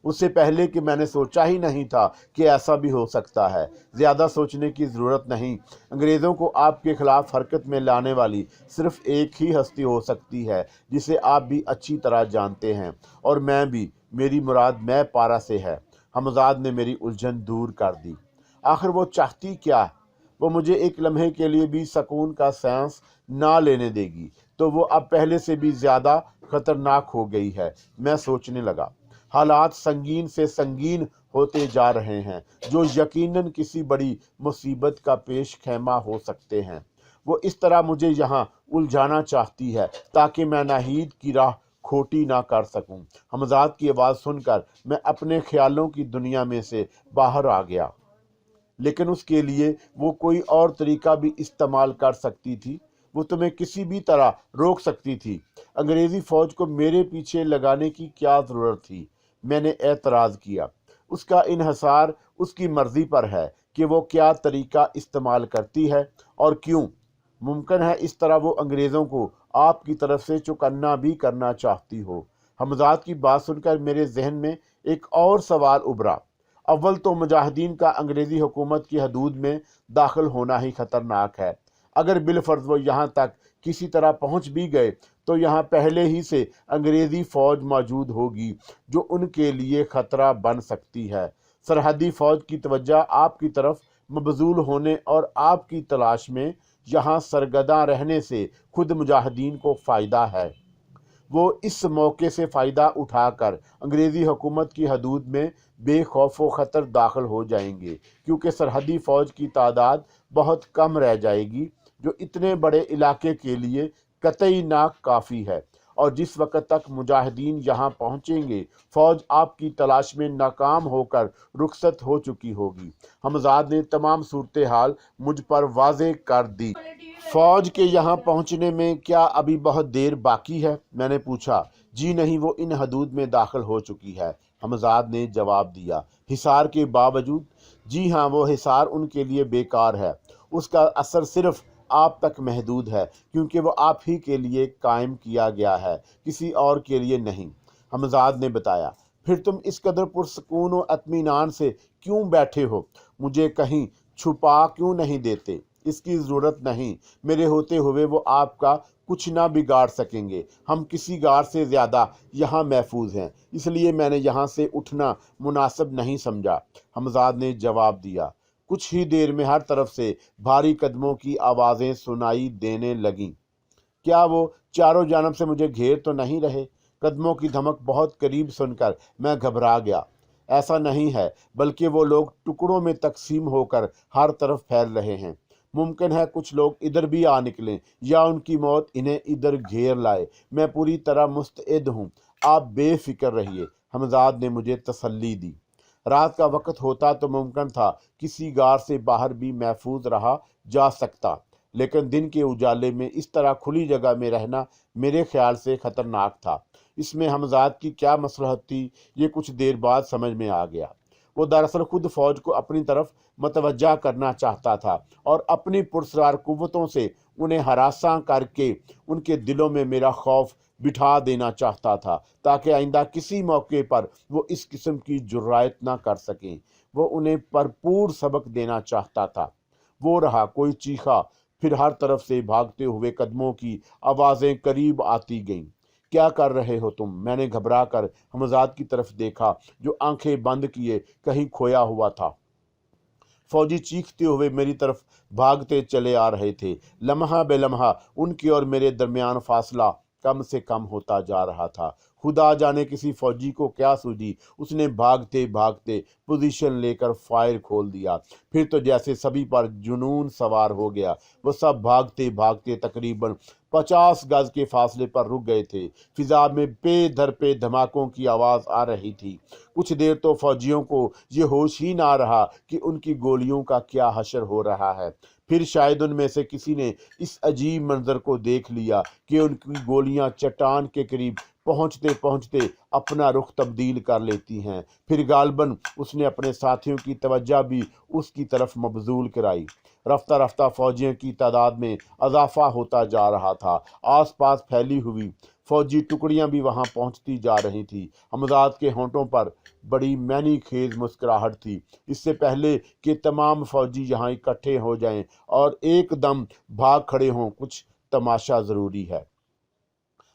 उससे पहले कि मैंने सोचा ही नहीं था कि ऐसा भी हो सकता है। ज़्यादा सोचने की ज़रूरत नहीं। अंग्रेज़ों को आपके ख़िलाफ़ हरकत में लाने वाली सिर्फ़ एक ही हस्ती हो सकती है, जिसे आप भी अच्छी तरह जानते हैं, और मैं भी। मेरी मुराद मैं पारा से है। हमजाद ने मेरी उलझन दूर कर दी। आखिर वो चाहती क्या? वो मुझे एक लम्हे के लिए भी सुकून का सांस ना लेने देगी, तो वो अब पहले से भी ज़्यादा ख़तरनाक हो गई है। मैं सोचने लगा। हालात संगीन से संगीन होते जा रहे हैं, जो यकीनन किसी बड़ी मुसीबत का पेश खैमा हो सकते हैं। वो इस तरह मुझे यहाँ उलझाना चाहती है ताकि मैं नाहिद की राह खोटी ना कर सकूं। हमजाद की आवाज़ सुनकर मैं अपने ख्यालों की दुनिया में से बाहर आ गया, लेकिन उसके लिए वो कोई और तरीका भी इस्तेमाल कर सकती थी। वो तुम्हें किसी भी तरह रोक सकती थी। अंग्रेज़ी फ़ौज को मेरे पीछे लगाने की क्या ज़रूरत थी? मैंने एतराज़ किया। उसका इन्हसार उसकी मर्ज़ी पर है कि वो क्या तरीका इस्तेमाल करती है और क्यों। मुमकिन है इस तरह वो अंग्रेज़ों को आपकी तरफ से चौकन्ना भी करना चाहती हो। हमजाद की बात सुनकर मेरे जहन में एक और सवाल उभरा। अव्वल तो मुजाहिदीन का अंग्रेज़ी हुकूमत की हदूद में दाखिल होना ही ख़तरनाक है। अगर बिलफर्ज वो यहाँ तक किसी तरह पहुँच भी गए, तो यहाँ पहले ही से अंग्रेज़ी फ़ौज मौजूद होगी, जो उनके लिए ख़तरा बन सकती है। सरहदी फ़ौज की तवज्जो आपकी तरफ मबजूल होने और आपकी तलाश में यहाँ सरगर्दा रहने से खुद मुजाहिदीन को फ़ायदा है। वो इस मौके से फ़ायदा उठाकर अंग्रेज़ी हुकूमत की हदूद में बेखौफ व ख़तर दाखिल हो जाएंगे, क्योंकि सरहदी फ़ौज की तादाद बहुत कम रह जाएगी, जो इतने बड़े इलाके के लिए कतई नाकाफ़ी है। और जिस वक़्त तक मुजाहिदीन यहाँ पहुँचेंगे, फ़ौज आपकी तलाश में नाकाम होकर रुखसत हो चुकी होगी। हमजाद ने तमाम सूरत हाल मुझ पर वाज़े कर दी। फ़ौज के यहाँ पहुँचने में क्या अभी बहुत देर बाकी है? मैंने पूछा। जी नहीं, वो इन हदूद में दाखिल हो चुकी है, हमजाद ने जवाब दिया। हिसार के बावजूद? जी हाँ, वो हिसार उनके लिए बेकार है। उसका असर सिर्फ आप तक महदूद है, क्योंकि वो आप ही के लिए कायम किया गया है, किसी और के लिए नहीं, हमजाद ने बताया। फिर तुम इस कदर पुरसकून व इत्मीनान से क्यों बैठे हो? मुझे कहीं छुपा क्यों नहीं देते? इसकी ज़रूरत नहीं। मेरे होते हुए वो आपका कुछ ना बिगाड़ सकेंगे। हम किसी गार से ज़्यादा यहाँ महफूज हैं, इसलिए मैंने यहाँ से उठना मुनासिब नहीं समझा, हमजाद ने जवाब दिया। कुछ ही देर में हर तरफ से भारी कदमों की आवाज़ें सुनाई देने लगीं। क्या वो चारों जानब से मुझे घेर तो नहीं रहे? कदमों की धमक बहुत करीब सुनकर मैं घबरा गया। ऐसा नहीं है, बल्कि वो लोग टुकड़ों में तकसीम होकर हर तरफ फैल रहे हैं। मुमकिन है कुछ लोग इधर भी आ निकलें, या उनकी मौत इन्हें इधर घेर लाए। मैं पूरी तरह मुस्तैद हूँ, आप बेफिक्र रहिए, हमजाद ने मुझे तसल्ली दी। रात का वक्त होता तो मुमकिन था किसी गार से बाहर भी महफूज रहा जा सकता, लेकिन दिन के उजाले में इस तरह खुली जगह में रहना मेरे ख्याल से ख़तरनाक था। इसमें हमजाद की क्या मसलहत थी, ये कुछ देर बाद समझ में आ गया। वो दरअसल खुद फ़ौज को अपनी तरफ मतवज्जा करना चाहता था और अपनी पुरस्कार कुव्वतों से उन्हें हरासा करके उनके दिलों में मेरा खौफ बिठा देना चाहता था, ताकि आइंदा किसी मौके पर वो इस किस्म की जुर्रायत ना कर सकें। वो उन्हें भरपूर सबक देना चाहता था। वो रहा, कोई चीखा, फिर हर तरफ से भागते हुए कदमों की आवाज़ें करीब आती गईं। क्या कर रहे हो तुम? मैंने घबरा कर हमजाद की तरफ देखा, जो आंखें बंद किए कहीं खोया हुआ था। फौजी चीखते हुए मेरी तरफ भागते चले आ रहे थे। लम्हा बेलम्हा उनके और मेरे दरमियान फासला कम से कम होता जा रहा था। खुदा जाने किसी फौजी को क्या सूझी, उसने भागते भागते पोजीशन लेकर फायर खोल दिया। फिर तो जैसे सभी पर जुनून सवार हो गया। वो सब भागते भागते तकरीबन 50 गज के फासले पर रुक गए थे। फिजा में पे पे धमाकों की आवाज़ आ रही थी। कुछ देर तो फौजियों को ये होश ही ना रहा कि उनकी गोलियों का क्या हशर हो रहा है। फिर शायद उनमें से किसी ने इस अजीब मंजर को देख लिया कि उनकी गोलियां चट्टान के करीब पहुंचते पहुंचते अपना रुख तब्दील कर लेती हैं। फिर गालबन उसने अपने साथियों की तवज्जो भी उसकी तरफ मबजूल कराई। रफ्ता रफ्ता फौजियों की तादाद में इजाफा होता जा रहा था। आसपास फैली हुई फौजी टुकड़ियां भी वहां पहुंचती जा रही थी। हमजाद के होंठों पर बड़ी मैनी खेज मुस्कुराहट थी। इससे पहले कि तमाम फौजी यहाँ इकट्ठे हो जाएं और एकदम भाग खड़े हों, कुछ तमाशा ज़रूरी है।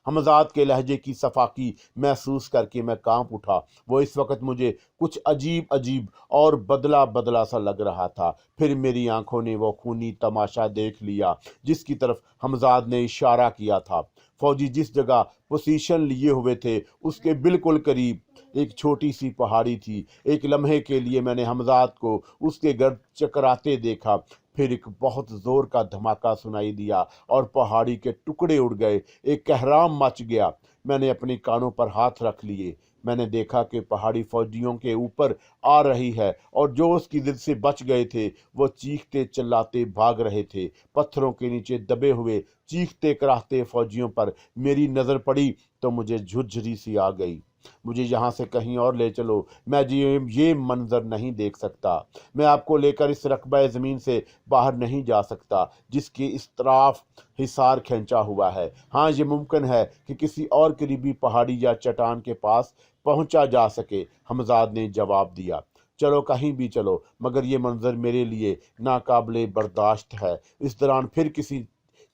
हमजाद के लहजे की सफाकी महसूस करके मैं कांप उठा। वो इस वक्त मुझे कुछ अजीब अजीब और बदला बदला सा लग रहा था। फिर मेरी आंखों ने वो खूनी तमाशा देख लिया जिसकी तरफ हमजाद ने इशारा किया था। फौजी जिस जगह पोजीशन लिए हुए थे उसके बिल्कुल करीब एक छोटी सी पहाड़ी थी। एक लम्हे के लिए मैंने हमजाद को उसके गर्द चकराते देखा। फिर एक बहुत जोर का धमाका सुनाई दिया और पहाड़ी के टुकड़े उड़ गए। एक कहराम मच गया। मैंने अपने कानों पर हाथ रख लिए। मैंने देखा कि पहाड़ी फौजियों के ऊपर आ रही है और जो उसकी जिद से बच गए थे वो चीखते चिल्लाते भाग रहे थे। पत्थरों के नीचे दबे हुए चीखते कराहते फौजियों पर मेरी नज़र पड़ी तो मुझे झुरझुरी सी आ गई। मुझे यहाँ से कहीं और ले चलो, मैं ये मंजर नहीं देख सकता। मैं आपको लेकर इस रकबा ज़मीन से बाहर नहीं जा सकता जिसके इस तरफ हिसार खींचा हुआ है। हाँ, ये मुमकिन है कि किसी और करीबी पहाड़ी या चट्टान के पास पहुंचा जा सके। हमजाद ने जवाब दिया। चलो कहीं भी चलो, मगर ये मंजर मेरे लिए नाकाबिले बर्दाश्त है। इस दौरान फिर किसी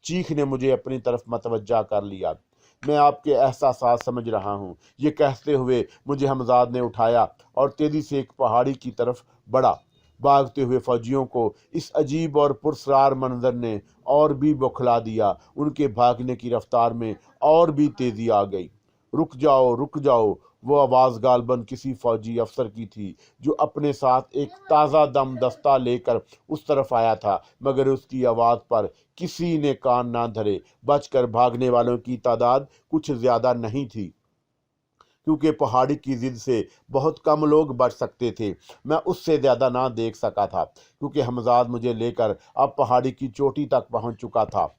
चीख ने मुझे अपनी तरफ मतवज्जा कर लिया। मैं आपके एहसासात समझ रहा हूँ। ये कहते हुए मुझे हमजाद ने उठाया और तेजी से एक पहाड़ी की तरफ बढ़ा। भागते हुए फौजियों को इस अजीब और पुरस्कार मंजर ने और भी बौखला दिया। उनके भागने की रफ्तार में और भी तेजी आ गई। रुक जाओ, रुक जाओ। वो आवाज़ गालबन किसी फौजी अफसर की थी जो अपने साथ एक ताज़ा दम दस्ता लेकर उस तरफ आया था, मगर उसकी आवाज़ पर किसी ने कान ना धरे। बचकर भागने वालों की तादाद कुछ ज़्यादा नहीं थी क्योंकि पहाड़ी की जिद से बहुत कम लोग बच सकते थे। मैं उससे ज़्यादा ना देख सका था क्योंकि हमजाद मुझे लेकर अब पहाड़ी की चोटी तक पहुंच चुका था।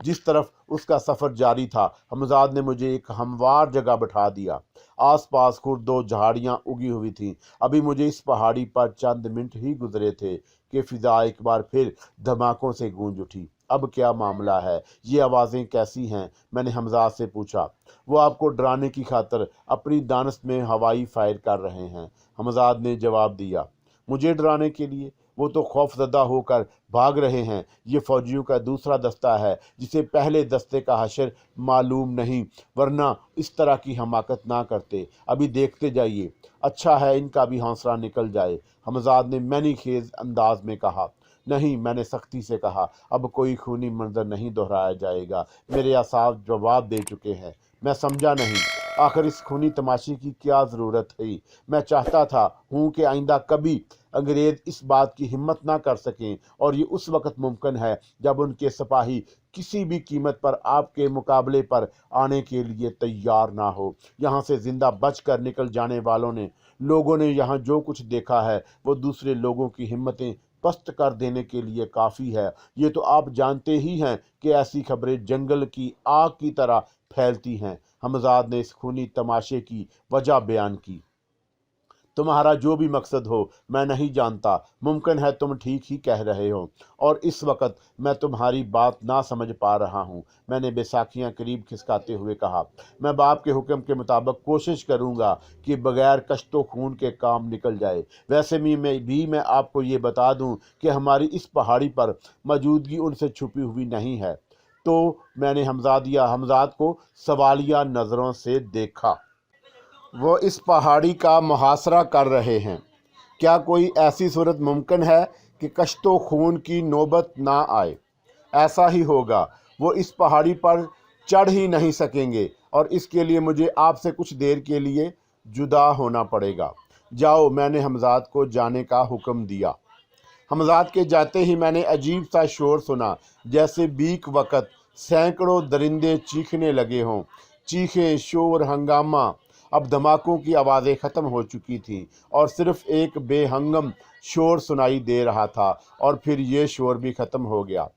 जिस तरफ उसका सफ़र जारी था, हमजाद ने मुझे एक हमवार जगह बैठा दिया। आसपास खुर्दो झाड़ियाँ उगी हुई थीं। अभी मुझे इस पहाड़ी पर चंद मिनट ही गुजरे थे कि फिजा एक बार फिर धमाकों से गूंज उठी। अब क्या मामला है? ये आवाज़ें कैसी हैं? मैंने हमजाद से पूछा। वो आपको डराने की खातिर अपनी दानस्त में हवाई फायर कर रहे हैं, हमजाद ने जवाब दिया। मुझे डराने के लिए? वो तो खौफजदा होकर भाग रहे हैं। ये फौजियों का दूसरा दस्ता है जिसे पहले दस्ते का हशर मालूम नहीं, वरना इस तरह की हमाकत ना करते। अभी देखते जाइए, अच्छा है इनका भी हौसला निकल जाए, हमजाद ने मैनी खेज अंदाज में कहा। नहीं, मैंने सख्ती से कहा, अब कोई खूनी मंजर नहीं दोहराया जाएगा। मेरे असाब जवाब दे चुके हैं। मैं समझा नहीं, आखिर इस खूनी तमाशे की क्या ज़रूरत है? मैं चाहता था हूँ कि आइंदा कभी अंग्रेज़ इस बात की हिम्मत ना कर सकें, और ये उस वक़्त मुमकिन है जब उनके सिपाही किसी भी कीमत पर आपके मुकाबले पर आने के लिए तैयार ना हो। यहाँ से ज़िंदा बच कर निकल जाने लोगों ने यहाँ जो कुछ देखा है वो दूसरे लोगों की हिम्मतें पस्त कर देने के लिए काफ़ी है। ये तो आप जानते ही हैं कि ऐसी खबरें जंगल की आग की तरह फैलती हैं। हमजाद ने इस खूनी तमाशे की वजह बयान की। तुम्हारा जो भी मकसद हो मैं नहीं जानता। मुमकिन है तुम ठीक ही कह रहे हो और इस वक्त मैं तुम्हारी बात ना समझ पा रहा हूँ, मैंने बैसाखियाँ करीब खिसकाते हुए कहा। मैं बाप के हुक्म के मुताबिक कोशिश करूँगा कि बगैर कश्तो खून के काम निकल जाए। वैसे मैं आपको ये बता दूँ कि हमारी इस पहाड़ी पर मौजूदगी उनसे छुपी हुई नहीं है। तो मैंने हमजाद को सवालिया नज़रों से देखा। वो इस पहाड़ी का मुहासरा कर रहे हैं। क्या कोई ऐसी सूरत मुमकिन है कि कश्तो खून की नौबत ना आए। ऐसा ही होगा, वो इस पहाड़ी पर चढ़ ही नहीं सकेंगे और इसके लिए मुझे आपसे कुछ देर के लिए जुदा होना पड़ेगा। जाओ, मैंने हमजाद को जाने का हुक्म दिया। हमजाद के जाते ही मैंने अजीब सा शोर सुना, जैसे बीक वक़्त सैकड़ों दरिंदे चीखने लगे हों। चीखें, शोर, हंगामा। अब धमाकों की आवाज़ें ख़त्म हो चुकी थीं और सिर्फ एक बेहंगम शोर सुनाई दे रहा था, और फिर ये शोर भी ख़त्म हो गया।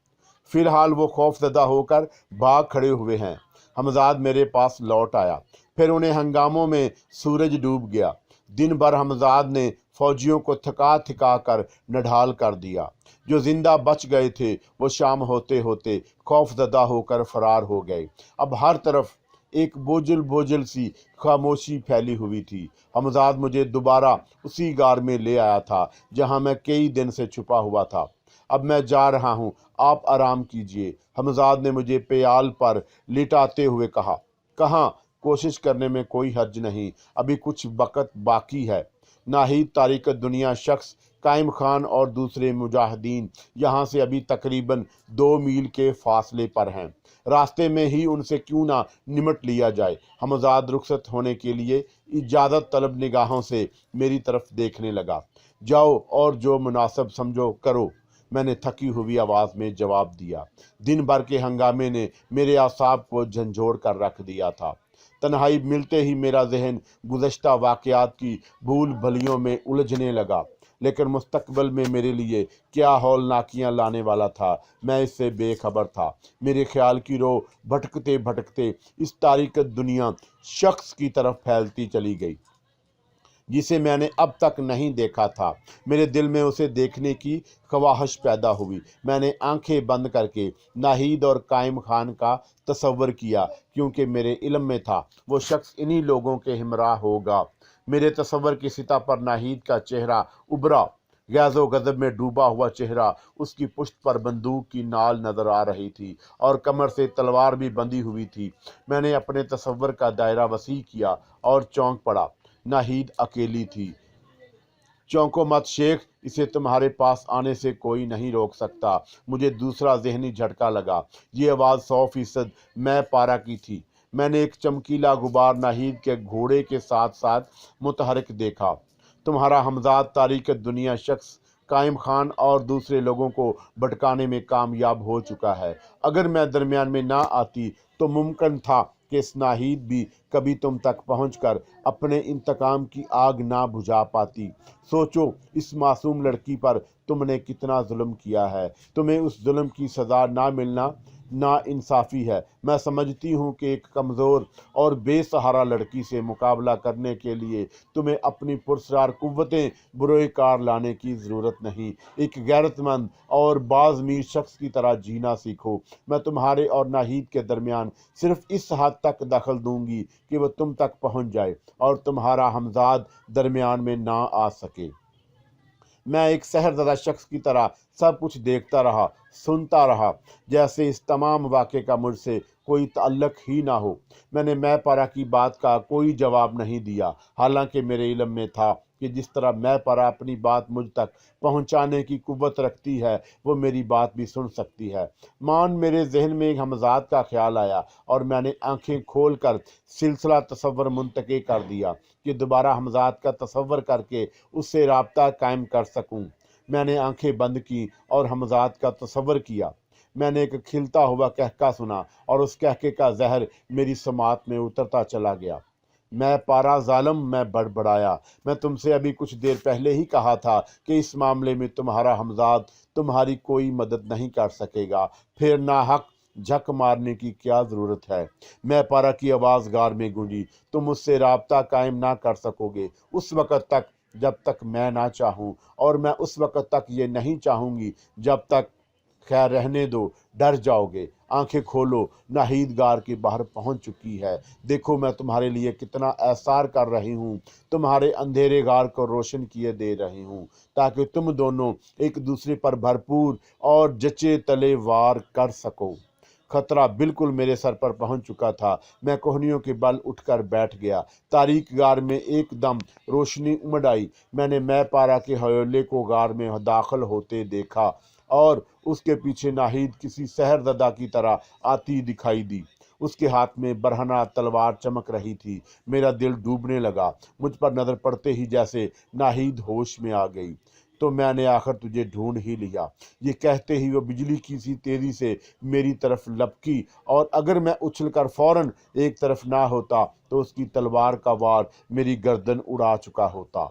फिलहाल वो खौफजदा होकर भाग खड़े हुए हैं। हमजाद मेरे पास लौट आया। फिर उन्हें हंगामों में सूरज डूब गया। दिन भर हमजाद ने फौजियों को थका थका कर नढाल कर दिया। जो जिंदा बच गए थे वो शाम होते होते खौफजदा होकर फरार हो गए। अब हर तरफ एक बोझल बोझल सी खामोशी फैली हुई थी। हमजाद मुझे दोबारा उसी गार में ले आया था जहां मैं कई दिन से छुपा हुआ था। अब मैं जा रहा हूँ, आप आराम कीजिए। हमजाद ने मुझे प्याल पर लिटाते हुए कहा। कहाँ, कोशिश करने में कोई हर्ज नहीं, अभी कुछ वक़्त बाकी है। नाहिद तारिक दुनिया शख्स कायम खान और दूसरे मुजाहिदीन यहाँ से अभी तकरीबन 2 मील के फासले पर हैं। रास्ते में ही उनसे क्यों ना निमट लिया जाए। हमजाद रुखसत होने के लिए इजाज़त तलब निगाहों से मेरी तरफ देखने लगा। जाओ और जो मुनासिब समझो करो, मैंने थकी हुई आवाज़ में जवाब दिया। दिन भर के हंगामे ने मेरे आसाब को झंझोड़ कर रख दिया था। तन्हाई मिलते ही मेरा जहन गुज़श्ता वाक़यात की भूल भलियों में उलझने लगा, लेकिन मुस्तकबिल में मेरे लिए क्या हौलनाकियाँ लाने वाला था, मैं इससे बेखबर था। मेरे ख्याल की रो भटकते भटकते इस तारीक दुनिया शख्स की तरफ फैलती चली गई जिसे मैंने अब तक नहीं देखा था। मेरे दिल में उसे देखने की ख्वाहिश पैदा हुई। मैंने आंखें बंद करके नाहिद और कायम खान का तसव्वुर किया, क्योंकि मेरे इल्म में था वो शख्स इन्हीं लोगों के हमराह होगा। मेरे तसव्वुर की सतह पर नाहिद का चेहरा उभरा। गैज़ो गज़ब में डूबा हुआ चेहरा, उसकी पुश्त पर बंदूक की नाल नजर आ रही थी और कमर से तलवार भी बंधी हुई थी। मैंने अपने तसव्वुर का दायरा वसी किया और चौंक पड़ा। नाहिद अकेली थी। चौंको मत शेख, इसे तुम्हारे पास आने से कोई नहीं रोक सकता। मुझे दूसरा जहनी झटका लगा। ये आवाज़ 100% मैं पारा की थी। मैंने एक चमकीला गुबार नाहिद के घोड़े के साथ साथ मुतहरिक देखा। तुम्हारा हमजाद तारीक दुनिया शख्स कायम खान और दूसरे लोगों को भटकाने में कामयाब हो चुका है। अगर मैं दरमियान में ना आती तो मुमकिन था कि इस नाहिद भी कभी तुम तक पहुंचकर अपने इंतकाम की आग ना बुझा पाती। सोचो, इस मासूम लड़की पर तुमने कितना जुल्म किया है। तुम्हें उस जुल्म की सज़ा ना मिलना ना इंसाफ़ी है। मैं समझती हूँ कि एक कमज़ोर और बेसहारा लड़की से मुकाबला करने के लिए तुम्हें अपनी पुरस्कार कुव्वतें बुरोए कार लाने की ज़रूरत नहीं। एक गैरतमंद और बाज़मीर शख्स की तरह जीना सीखो। मैं तुम्हारे और नाहिद के दरमियान सिर्फ इस हद तक दखल दूंगी कि वह तुम तक पहुँच जाए और तुम्हारा हमजाद दरमियान में ना आ सके। मैं एक सहरज़दा शख्स की तरह सब कुछ देखता रहा, सुनता रहा, जैसे इस तमाम वाक़े का मुझसे कोई ताल्लुक़ ही ना हो। मैंने मैं पारा की बात का कोई जवाब नहीं दिया, हालांकि मेरे इल्म में था कि जिस तरह मैं पारा अपनी बात मुझ तक पहुंचाने की कुव्वत रखती है, वो मेरी बात भी सुन सकती है। मान मेरे जहन में एक हमजाद का ख्याल आया और मैंने आंखें खोल कर सिलसिला तसव्वुर मुंतक़ी कर दिया कि दोबारा हमजाद का तसव्वुर करके उससे राब्ता कायम कर सकूं। मैंने आंखें बंद की और हमजाद का तसव्वुर किया। मैंने एक खिलता हुआ कहका सुना और उस कहके का जहर मेरी समात में उतरता चला गया। मैं पारा जालिम, मैं बड़बड़ाया। मैं तुमसे अभी कुछ देर पहले ही कहा था कि इस मामले में तुम्हारा हमजाद तुम्हारी कोई मदद नहीं कर सकेगा, फिर नाहक झक मारने की क्या ज़रूरत है। मैं पारा की आवाज़ गार में गूंजी। तुम मुझसे राब्ता कायम ना कर सकोगे उस वक़्त तक जब तक मैं ना चाहूँ, और मैं उस वक़्त तक ये नहीं चाहूँगी जब तक। खैर रहने दो, डर जाओगे। आंखें खोलो, नाहिद गार के बाहर पहुंच चुकी है। देखो मैं तुम्हारे लिए कितना एहसार कर रही हूँ। तुम्हारे अंधेरे गार को रोशन किए दे रही हूँ ताकि तुम दोनों एक दूसरे पर भरपूर और जचे तले वार कर सको। खतरा बिल्कुल मेरे सर पर पहुंच चुका था। मैं कोहनियों के बल उठकर बैठ गया। तारीक गार में एकदम रोशनी उमड़ आई। मैंने मैं पारा के हवेले को गार में दाखिल होते देखा और उसके पीछे नाहिद किसी सहरज़दा की तरह आती दिखाई दी। उसके हाथ में बरहना तलवार चमक रही थी। मेरा दिल डूबने लगा। मुझ पर नजर पड़ते ही जैसे नाहिद होश में आ गई। तो मैंने आखिर तुझे ढूंढ ही लिया। ये कहते ही वो बिजली की सी तेजी से मेरी तरफ लपकी और अगर मैं उछलकर फौरन एक तरफ ना होता तो उसकी तलवार का वार मेरी गर्दन उड़ा चुका होता।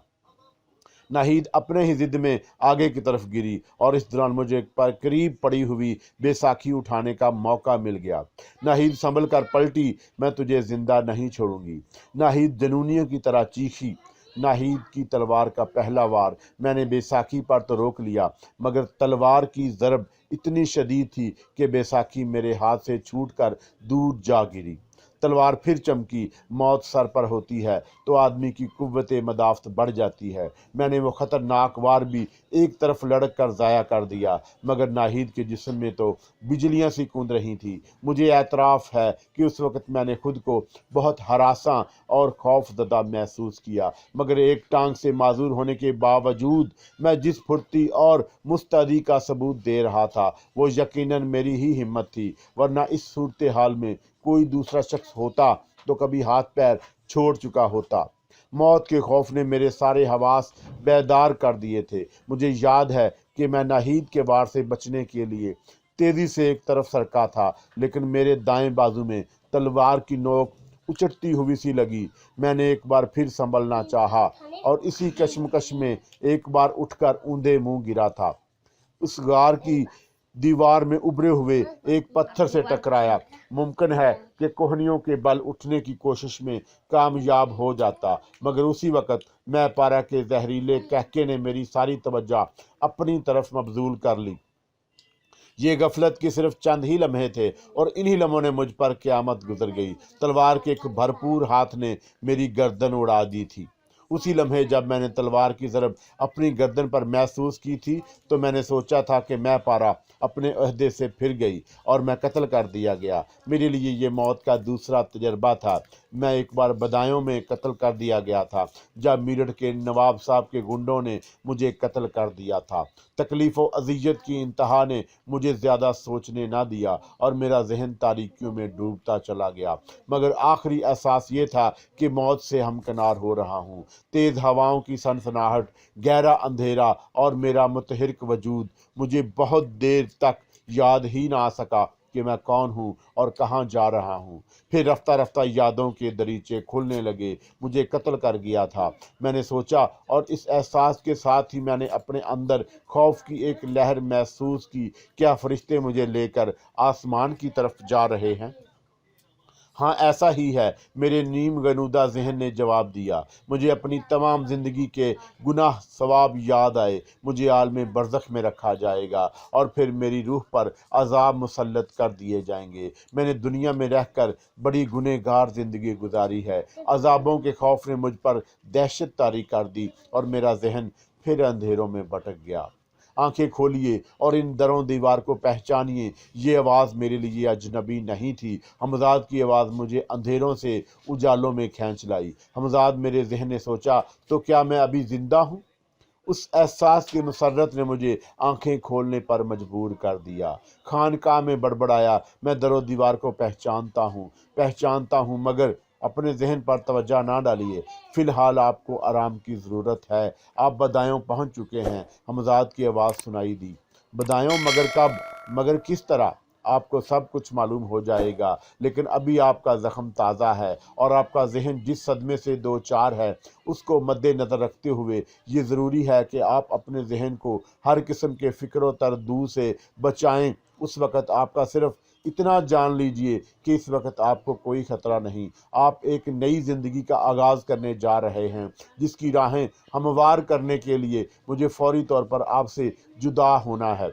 नाहिद अपने ही जिद में आगे की तरफ गिरी और इस दौरान मुझे पर करीब पड़ी हुई बैसाखी उठाने का मौका मिल गया। नाहिद संभल कर पलटी, मैं तुझे जिंदा नहीं छोड़ूंगी। नाहिद जनूनियों की तरह चीखी। नाहिद की तलवार का पहला वार मैंने बैसाखी पर तो रोक लिया, मगर तलवार की ज़रब इतनी शदीद थी कि बैसाखी मेरे हाथ से छूटकर दूर जा गिरी। तलवार फिर चमकी। मौत सर पर होती है तो आदमी की कुव्वत मदाफ़त बढ़ जाती है। मैंने वो ख़तरनाक वार भी एक तरफ लड़क कर ज़ाया कर दिया, मगर नाहिद के जिस्म में तो बिजलियां सी कूद रही थी। मुझे एतराफ़ है कि उस वक़्त मैंने खुद को बहुत हरासा और खौफजदा महसूस किया, मगर एक टांग से माजूर होने के बावजूद मैं जिस फुर्ती और मुस्तैदी का सबूत दे रहा था वो यकीनन मेरी ही हिम्मत थी, वरना इस सूरत हाल में कोई दूसरा शख्स होता तो कभी हाथ पैर छोड़ चुका होता। मौत के खौफ ने मेरे सारे हवास बेदार कर दिए थे। मुझे याद है कि मैं नाहिद के वार से बचने के लिए तेजी से एक तरफ सरका था, लेकिन मेरे दाएं बाजू में तलवार की नोक उचटती हुई सी लगी। मैंने एक बार फिर संभलना चाहा और इसी कशमकश में एक बार उठकर ऊंधे मुंह गिरा था। उस गार की दीवार में उभरे हुए एक पत्थर से टकराया। मुमकिन है कि कोहनियों के बल उठने की कोशिश में कामयाब हो जाता, मगर उसी वक्त मैं पारा के जहरीले कहके ने मेरी सारी तवज्जो अपनी तरफ मबजूल कर ली। ये गफलत के सिर्फ चंद ही लम्हे थे और इन्हीं लम्हों ने मुझ पर क़यामत गुजर गई। तलवार के एक भरपूर हाथ ने मेरी गर्दन उड़ा दी थी। उसी लम्हे जब मैंने तलवार की ज़रब अपनी गर्दन पर महसूस की थी तो मैंने सोचा था कि मैं पारा अपने अहदे से फिर गई और मैं कत्ल कर दिया गया। मेरे लिए ये मौत का दूसरा तजर्बा था। मैं एक बार बदायूं में कत्ल कर दिया गया था जब मेरठ के नवाब साहब के गुंडों ने मुझे कत्ल कर दिया था। तकलीफ़ और अज़ियत की इंतहा ने मुझे ज़्यादा सोचने ना दिया और मेरा जहन तारीकियों में डूबता चला गया, मगर आखिरी एहसास ये था कि मौत से हमकिनार हो रहा हूँ। तेज़ हवाओं की सनसनाहट, गहरा अंधेरा और मेरा मुतहरिक वजूद, मुझे बहुत देर तक याद ही ना आ सका कि मैं कौन हूँ और कहाँ जा रहा हूँ। फिर रफ्ता रफ्ता यादों के दरीचे खुलने लगे। मुझे कत्ल कर गया था, मैंने सोचा, और इस एहसास के साथ ही मैंने अपने अंदर खौफ की एक लहर महसूस की। क्या फरिश्ते मुझे लेकर आसमान की तरफ जा रहे हैं? हाँ, ऐसा ही है, मेरे नीम गनूदा जहन ने जवाब दिया। मुझे अपनी तमाम ज़िंदगी के गुनाह सवाब याद आए। मुझे आलम बरज़ख में रखा जाएगा और फिर मेरी रूह पर अजाब मुसल्लत कर दिए जाएंगे। मैंने दुनिया में रहकर बड़ी गुनहगार ज़िंदगी गुजारी है। अजाबों के खौफ ने मुझ पर दहशत तारी कर दी और मेरा जहन फिर अंधेरों में भटक गया। आंखें खोलिए और इन दरों दीवार को पहचानिए। ये आवाज़ मेरे लिए अजनबी नहीं थी। हमजाद की आवाज़ मुझे अंधेरों से उजालों में खींच लाई। हमजाद, मेरे जहन ने सोचा, तो क्या मैं अभी जिंदा हूँ? उस एहसास की मुसर्रत ने मुझे आंखें खोलने पर मजबूर कर दिया। खानकाह में बड़बड़ाया, मैं दरो दीवार को पहचानता हूँ, मगर अपने जहन पर तवज्जो ना डालिए। फ़िलहाल आपको आराम की ज़रूरत है। आप बदायूं पहुँच चुके हैं। हमजाद की आवाज़ सुनाई दी। बदायूं? मगर कब? मगर किस तरह? आपको सब कुछ मालूम हो जाएगा, लेकिन अभी आपका ज़ख्म ताज़ा है और आपका जहन जिस सदमे से दो चार है उसको मद्देनज़र रखते हुए ये ज़रूरी है कि आप अपने जहन को हर किस्म के फ़िक्र तरदूद से बचाएं। उस वक़्त आपका सिर्फ इतना जान लीजिए कि इस वक्त आपको कोई ख़तरा नहीं। आप एक नई ज़िंदगी का आगाज़ करने जा रहे हैं, जिसकी राहें हमवार करने के लिए मुझे फौरी तौर पर आपसे जुदा होना है।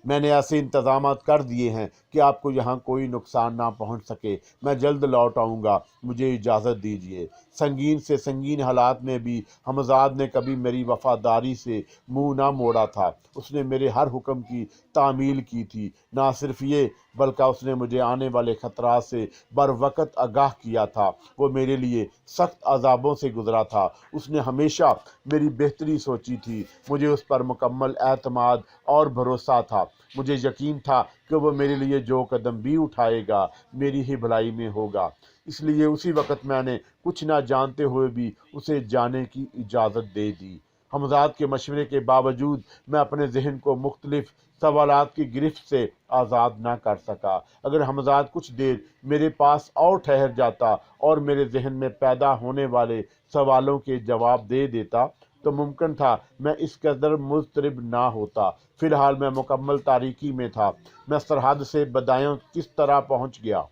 मैंने ऐसे इंतजाम कर दिए हैं कि आपको यहाँ कोई नुकसान ना पहुँच सके। मैं जल्द लौट आऊँगा, मुझे इजाज़त दीजिए। संगीन से संगीन हालात में भी हमजाद ने कभी मेरी वफादारी से मुंह ना मोड़ा था। उसने मेरे हर हुक्म की तामील की थी। ना सिर्फ ये, बल्कि उसने मुझे आने वाले खतरात से बर वक्त आगाह किया था। वो मेरे लिए सख्त अजाबों से गुजरा था। उसने हमेशा मेरी बेहतरी सोची थी। मुझे उस पर मुकम्मल एतमाद और भरोसा था। मुझे यकीन था कि वो मेरे लिए जो कदम भी उठाएगा मेरी ही भलाई में होगा। इसलिए उसी वक्त मैंने कुछ ना जानते हुए भी उसे जाने की इजाज़त दे दी। हमजाद के मशवरे के बावजूद मैं अपने जहन को मुख्तलिफ सवालात की गिरफ्त से आज़ाद ना कर सका। अगर हमजाद कुछ देर मेरे पास और ठहर जाता और मेरे जहन में पैदा होने वाले सवालों के जवाब दे देता तो मुमकिन था मैं इस कदर मुज़तरब ना होता। फ़िलहाल मैं मुकम्मल तारीकी में था। मैं सरहद से बदायूं किस तरह पहुँच गया?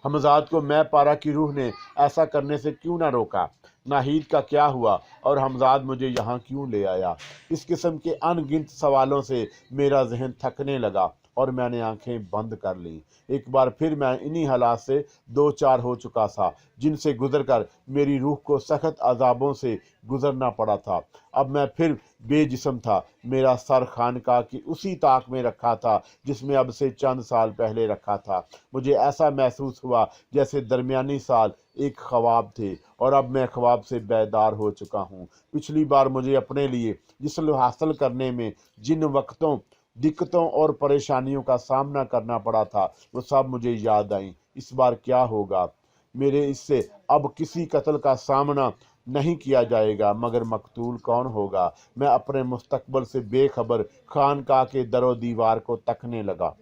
हमजाद को मैं पारा की रूह ने ऐसा करने से क्यों ना रोका? नाहिद का क्या हुआ और हमजाद मुझे यहाँ क्यों ले आया? इस किस्म के अनगिनत सवालों से मेरा जहन थकने लगा और मैंने आंखें बंद कर लीं। एक बार फिर मैं इन्हीं हालात से दो चार हो चुका था जिनसे गुजरकर मेरी रूह को सख्त अजाबों से गुजरना पड़ा था। अब मैं फिर बेजिस्म था। मेरा सर खानका की उसी ताक में रखा था जिसमें अब से चंद साल पहले रखा था। मुझे ऐसा महसूस हुआ जैसे दरमियानी साल एक ख्वाब थे और अब मैं ख्वाब से बेदार हो चुका हूँ। पिछली बार मुझे अपने लिए जिस्म हासिल करने में जिन वक्तों, दिक्कतों और परेशानियों का सामना करना पड़ा था वो सब मुझे याद आई। इस बार क्या होगा? मेरे इससे अब किसी कत्ल का सामना नहीं किया जाएगा, मगर मकतूल कौन होगा? मैं अपने मुस्तकबल से बेखबर खानका के दरो दीवार को तकने लगा।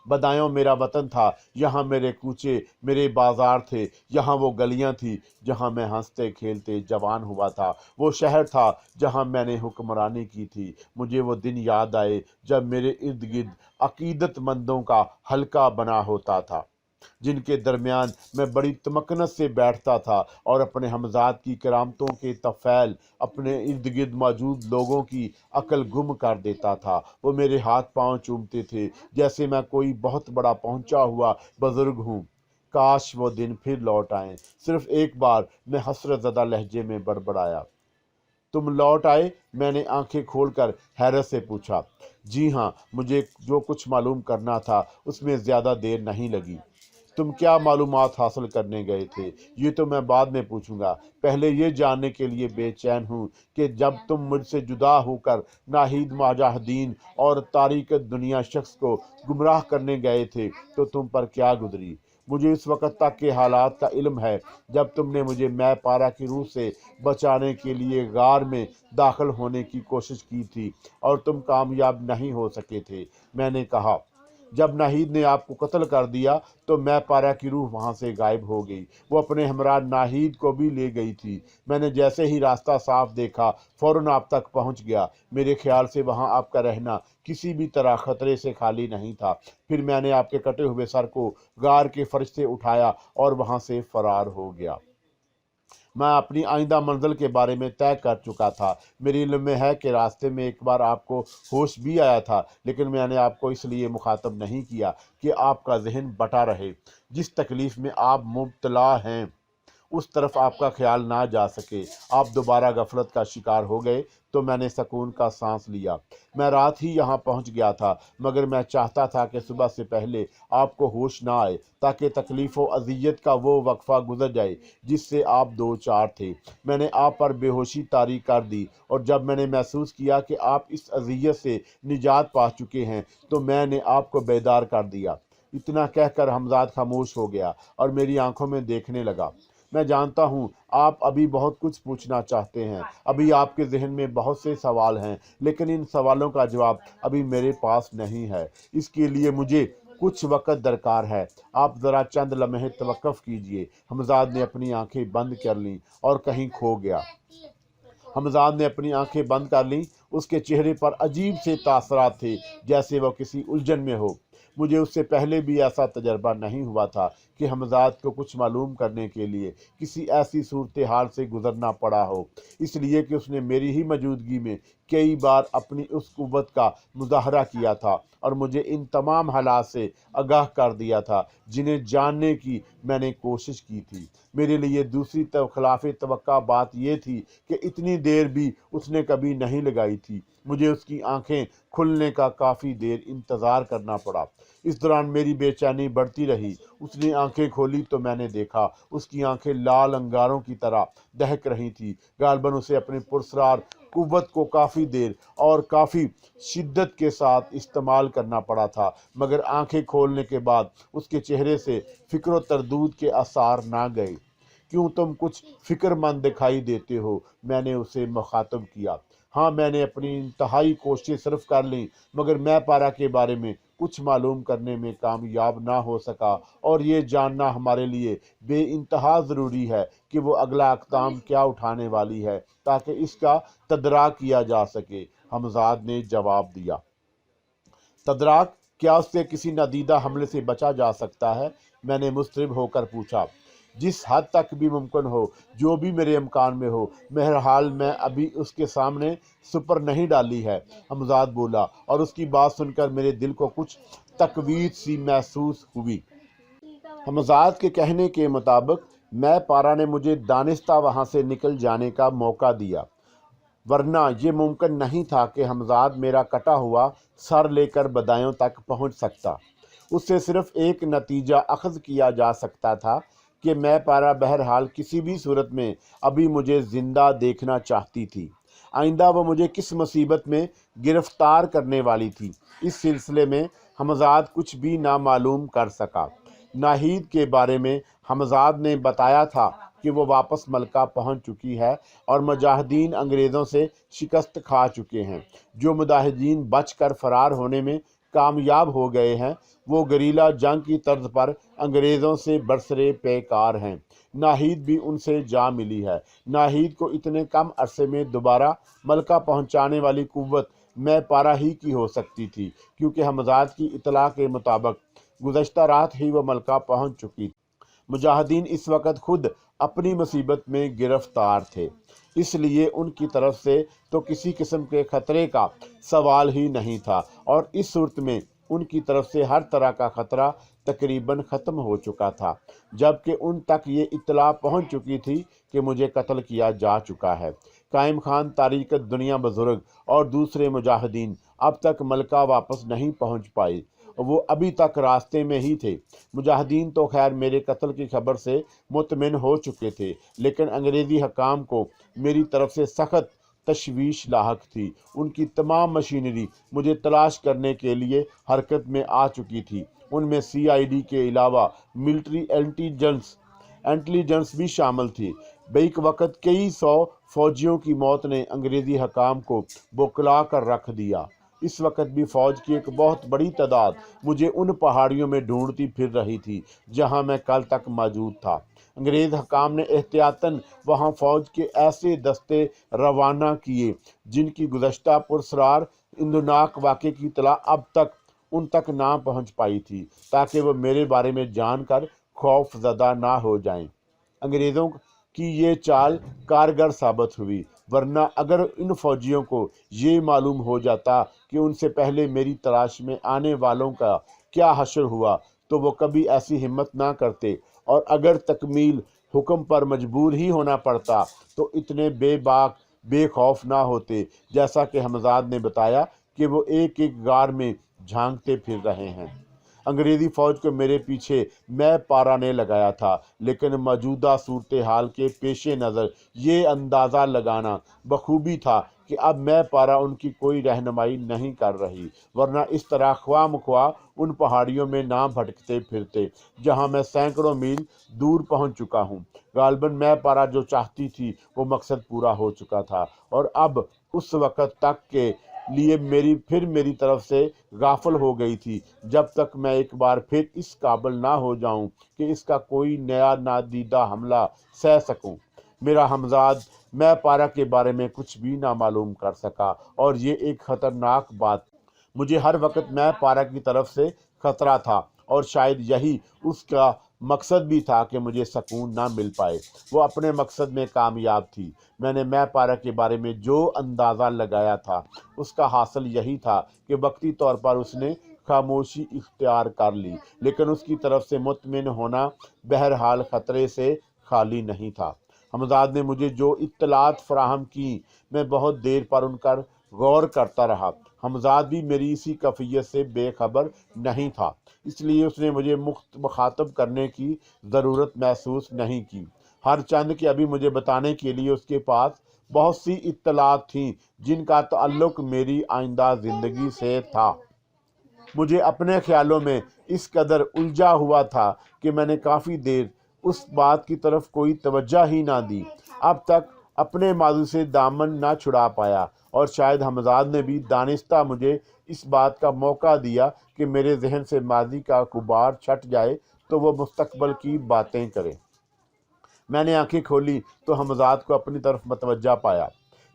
बदायूं मेरा वतन था। यहाँ मेरे कूचे, मेरे बाजार थे। यहाँ वो गलियाँ थी जहाँ मैं हंसते खेलते जवान हुआ था। वो शहर था जहाँ मैंने हुक्मरानी की थी। मुझे वो दिन याद आए जब मेरे इर्द गिर्द अकीदतमंदों का हल्का बना होता था, जिनके दरमियान मैं बड़ी तमक्कनत से बैठता था और अपने हमजाद की करामतों के तफैल अपने इर्द गिर्द मौजूद लोगों की अकल गुम कर देता था। वो मेरे हाथ पांव चूमते थे जैसे मैं कोई बहुत बड़ा पहुंचा हुआ बुजुर्ग हूँ। काश वो दिन फिर लौट आए। सिर्फ एक बार मैं हसरत ज़दा लहजे में बड़बड़ाया, तुम लौट आए? मैंने आंखें खोलकर हैरत से पूछा। जी हाँ, मुझे जो कुछ मालूम करना था उसमें ज़्यादा देर नहीं लगी। तुम क्या मालूमात हासिल करने गए थे? ये तो मैं बाद में पूछूंगा। पहले ये जानने के लिए बेचैन हूँ कि जब तुम मुझसे जुदा होकर नाहिद मुजाहिदीन और तारीक दुनिया शख्स को गुमराह करने गए थे तो तुम पर क्या गुजरी? मुझे इस वक्त तक के हालात का इल्म है जब तुमने मुझे मैं पारा की रूह से बचाने के लिए गार में दाखिल होने की कोशिश की थी और तुम कामयाब नहीं हो सके थे। मैंने कहा, जब नाहिद ने आपको कत्ल कर दिया तो मैं पारा की रूह वहां से गायब हो गई। वो अपने हमरा नाहिद को भी ले गई थी। मैंने जैसे ही रास्ता साफ देखा फौरन आप तक पहुंच गया। मेरे ख्याल से वहां आपका रहना किसी भी तरह खतरे से खाली नहीं था। फिर मैंने आपके कटे हुए सर को गार के फर्श से उठाया और वहां से फरार हो गया। मैं अपनी आइंदा मंजिल के बारे में तय कर चुका था। मेरे इल्म में है कि रास्ते में एक बार आपको होश भी आया था, लेकिन मैंने आपको इसलिए मुखातब नहीं किया कि आपका जहन बटा रहे। जिस तकलीफ में आप मुब्तला हैं उस तरफ आपका ख्याल ना जा सके। आप दोबारा गफलत का शिकार हो गए तो मैंने सुकून का सांस लिया। मैं रात ही यहाँ पहुँच गया था, मगर मैं चाहता था कि सुबह से पहले आपको होश ना आए ताकि तकलीफ़ व अजियत का वो वक्फा गुजर जाए जिससे आप दो चार थे। मैंने आप पर बेहोशी तारी कर दी और जब मैंने महसूस किया कि आप इस अजियत से निजात पा चुके हैं तो मैंने आपको बेदार कर दिया। इतना कहकर हमजाद खामोश हो गया और मेरी आंखों में देखने लगा। मैं जानता हूँ आप अभी बहुत कुछ पूछना चाहते हैं। अभी आपके जहन में बहुत से सवाल हैं, लेकिन इन सवालों का जवाब अभी मेरे पास नहीं है। इसके लिए मुझे कुछ वक्त दरकार है। आप ज़रा चंद लम्हे तवक्कुफ कीजिए। हमजाद ने अपनी आंखें बंद कर लीं और कहीं खो गया। हमजाद ने अपनी आंखें बंद कर लीं। उसके चेहरे पर अजीब से तासरात थे, जैसे वह किसी उलझन में हो। मुझे उससे पहले भी ऐसा तजर्बा नहीं हुआ था कि हमजाद को कुछ मालूम करने के लिए किसी ऐसी सूरत हाल से गुजरना पड़ा हो, इसलिए कि उसने मेरी ही मौजूदगी में کئی بار اپنی اس قوت کا مظاہرہ کیا تھا اور مجھے ان تمام حالات سے آگاہ کر دیا تھا جنہیں جاننے کی میں نے کوشش کی تھی۔ میرے لیے دوسری خلاف توقع بات یہ تھی کہ اتنی دیر بھی اس نے کبھی نہیں لگائی تھی۔ مجھے اس کی آنکھیں کھلنے کا کافی دیر انتظار کرنا پڑا۔ اس دوران میری بے چینی بڑھتی رہی۔ اس نے آنکھیں کھولی تو میں نے دیکھا اس کی آنکھیں لال انگاروں کی طرح دہک رہی تھی۔ غالباً اسے اپنے پرسرار قوت کو کافی دیر اور کافی شدت کے ساتھ استعمال کرنا پڑا تھا، مگر آنکھیں کھولنے کے بعد اس کے چہرے سے فکر و تردد کے آثار نہ گئے۔ کیوں تم کچھ فکر مند دکھائی دیتے ہو؟ میں نے اسے مخاطب کیا۔ ہاں، میں نے اپنی انتہائی کوششیں صرف کر لیں، مگر میں پارا کے بارے میں کچھ معلوم کرنے میں کامیاب نہ ہو سکا، اور یہ جاننا ہمارے لیے بے انتہا ضروری ہے کہ وہ اگلا اقدام کیا اٹھانے والی ہے تاکہ اس کا تدارک کیا جا سکے۔ حمزاد نے جواب دیا۔ تدارک؟ کیا اس سے کسی نادیدہ حملے سے بچا جا سکتا ہے؟ میں نے مضطرب ہو کر پوچھا۔ جس حد تک بھی ممکن ہو، جو بھی میرے امکان میں ہو، بہرحال میں ابھی اس کے سامنے سپر نہیں ڈالی ہے، حمزاد بولا، اور اس کی بات سن کر میرے دل کو کچھ تقویت سی محسوس ہوئی۔ حمزاد کے کہنے کے مطابق میں پارا نے مجھے دانستہ وہاں سے نکل جانے کا موقع دیا، ورنہ یہ ممکن نہیں تھا کہ حمزاد میرا کٹا ہوا سر لے کر بدایوں تک پہنچ سکتا۔ اس سے صرف ایک نتیجہ اخذ کیا جا سکتا تھا کہ میں پارا بہرحال کسی بھی صورت میں ابھی مجھے زندہ دیکھنا چاہتی تھی۔ آئندہ وہ مجھے کس مصیبت میں گرفتار کرنے والی تھی، اس سلسلے میں حمزاد کچھ بھی نہ معلوم کر سکا۔ ناہید کے بارے میں حمزاد نے بتایا تھا کہ وہ واپس ملکہ پہنچ چکی ہے اور مجاہدین انگریزوں سے شکست کھا چکے ہیں۔ جو مجاہدین بچ کر فرار ہونے میں کامیاب ہو گئے ہیں، وہ گریلا جنگ کی طرز پر انگریزوں سے برسرے پیکار ہیں۔ ناہید بھی ان سے جا ملی ہے۔ ناہید کو اتنے کم عرصے میں دوبارہ ملکہ پہنچانے والی قوت میں پارا ہی کی ہو سکتی تھی، کیونکہ حمزاد کی اطلاع کے مطابق گزشتہ رات ہی وہ ملکہ پہنچ چکی تھی۔ مجاہدین اس وقت خود اپنی مصیبت میں گرفتار تھے، اس لیے ان کی طرف سے تو کسی قسم کے خطرے کا سوال ہی نہیں تھا، اور اس صورت میں ان کی طرف سے ہر طرح کا خطرہ تقریباً ختم ہو چکا تھا، جبکہ ان تک یہ اطلاع پہنچ چکی تھی کہ مجھے قتل کیا جا چکا ہے۔ قائم خان، تاریخ دنیا بزرگ اور دوسرے مجاہدین اب تک ملکہ واپس نہیں پہنچ پائے، وہ ابھی تک راستے میں ہی تھے۔ مجاہدین تو خیر میرے قتل کی خبر سے مطمئن ہو چکے تھے، لیکن انگریزی حکام کو میری طرف سے سخت تشویش لاحق تھی۔ ان کی تمام مشینری مجھے تلاش کرنے کے لیے حرکت میں آ چکی تھی۔ ان میں CID کے علاوہ ملٹری انٹیلیجنس بھی شامل تھی۔ بیک وقت کئی سو فوجیوں کی موت نے انگریزی حکام کو بوکلا کر رکھ دیا۔ اس وقت بھی فوج کی ایک بہت بڑی تعداد مجھے ان پہاڑیوں میں ڈھونڈتی پھر رہی تھی جہاں میں کل تک موجود تھا۔ انگریز حکام نے احتیاطاً وہاں فوج کے ایسے دستے روانہ کیے جن کی گزشتہ پرسرار اندوناک واقعے کی اطلاع اب تک ان تک نہ پہنچ پائی تھی، تاکہ وہ میرے بارے میں جان کر خوف زدہ نہ ہو جائیں۔ انگریزوں کی یہ چال کارگر ثابت ہوئی، ورنہ اگر ان فوجیوں کو یہ معلوم ہو جاتا کہ ان سے پہلے میری تلاش میں آنے والوں کا کیا حشر ہوا تو وہ کبھی ایسی ہمت نہ کرتے، اور اگر تکمیل حکم پر مجبور ہی ہونا پڑتا تو اتنے بے باک بے خوف نہ ہوتے جیسا کہ حمزاد نے بتایا کہ وہ ایک ایک غار میں جھانکتے پھر رہے ہیں۔ انگریزی فوج کو میرے پیچھے میں پارا نے لگایا تھا، لیکن موجودہ صورتحال کے پیش نظر یہ اندازہ لگانا بخوبی تھا کہ اب میں پارا ان کی کوئی رہنمائی نہیں کر رہی، ورنہ اس طرح خواہ مخواہ ان پہاڑیوں میں نہ بھٹکتے پھرتے جہاں میں سینکڑوں میل دور پہنچ چکا ہوں۔ غالباً میں پارا جو چاہتی تھی وہ مقصد پورا ہو چکا تھا، اور اب اس وقت تک کے لیے میری طرف سے غافل ہو گئی تھی، جب تک میں ایک بار پھر اس قابل نہ ہو جاؤں کہ اس کا کوئی نیا نادیدہ حملہ سہ سکوں۔ میرا حمزاد میں پارا کے بارے میں کچھ بھی نہ معلوم کر سکا، اور یہ ایک خطرناک بات۔ مجھے ہر وقت میں پارا کی طرف سے خطرہ تھا، اور شاید یہی اس کا مقصد بھی تھا کہ مجھے سکون نہ مل پائے۔ وہ اپنے مقصد میں کامیاب تھی۔ میں نے مے پارہ کے بارے میں جو اندازہ لگایا تھا اس کا حاصل یہی تھا کہ وقتی طور پر اس نے خاموشی اختیار کر لی، لیکن اس کی طرف سے مطمئن ہونا بہرحال خطرے سے خالی نہیں تھا۔ حمزاد نے مجھے جو اطلاعات فراہم کی، میں بہت دیر پر ان پر غور کرتا رہا۔ حمزاد بھی میری اسی کیفیت سے بے خبر نہیں تھا، اس لیے اس نے مجھے مخاطب کرنے کی ضرورت محسوس نہیں کی، ہر چند کہ ابھی مجھے بتانے کے لیے اس کے پاس بہت سی اطلاعات تھیں جن کا تعلق میری آئندہ زندگی سے تھا۔ مجھے اپنے خیالوں میں اس قدر الجھا ہوا تھا کہ میں نے کافی دیر اس بات کی طرف کوئی توجہ ہی نہ دی۔ اب تک اپنے ماضی سے دامن نہ چھڑا پایا، اور شاید حمزاد نے بھی دانستہ مجھے اس بات کا موقع دیا کہ میرے ذہن سے ماضی کا غبار چھٹ جائے تو وہ مستقبل کی باتیں کرے۔ میں نے آنکھیں کھولی تو حمزاد کو اپنی طرف متوجہ پایا۔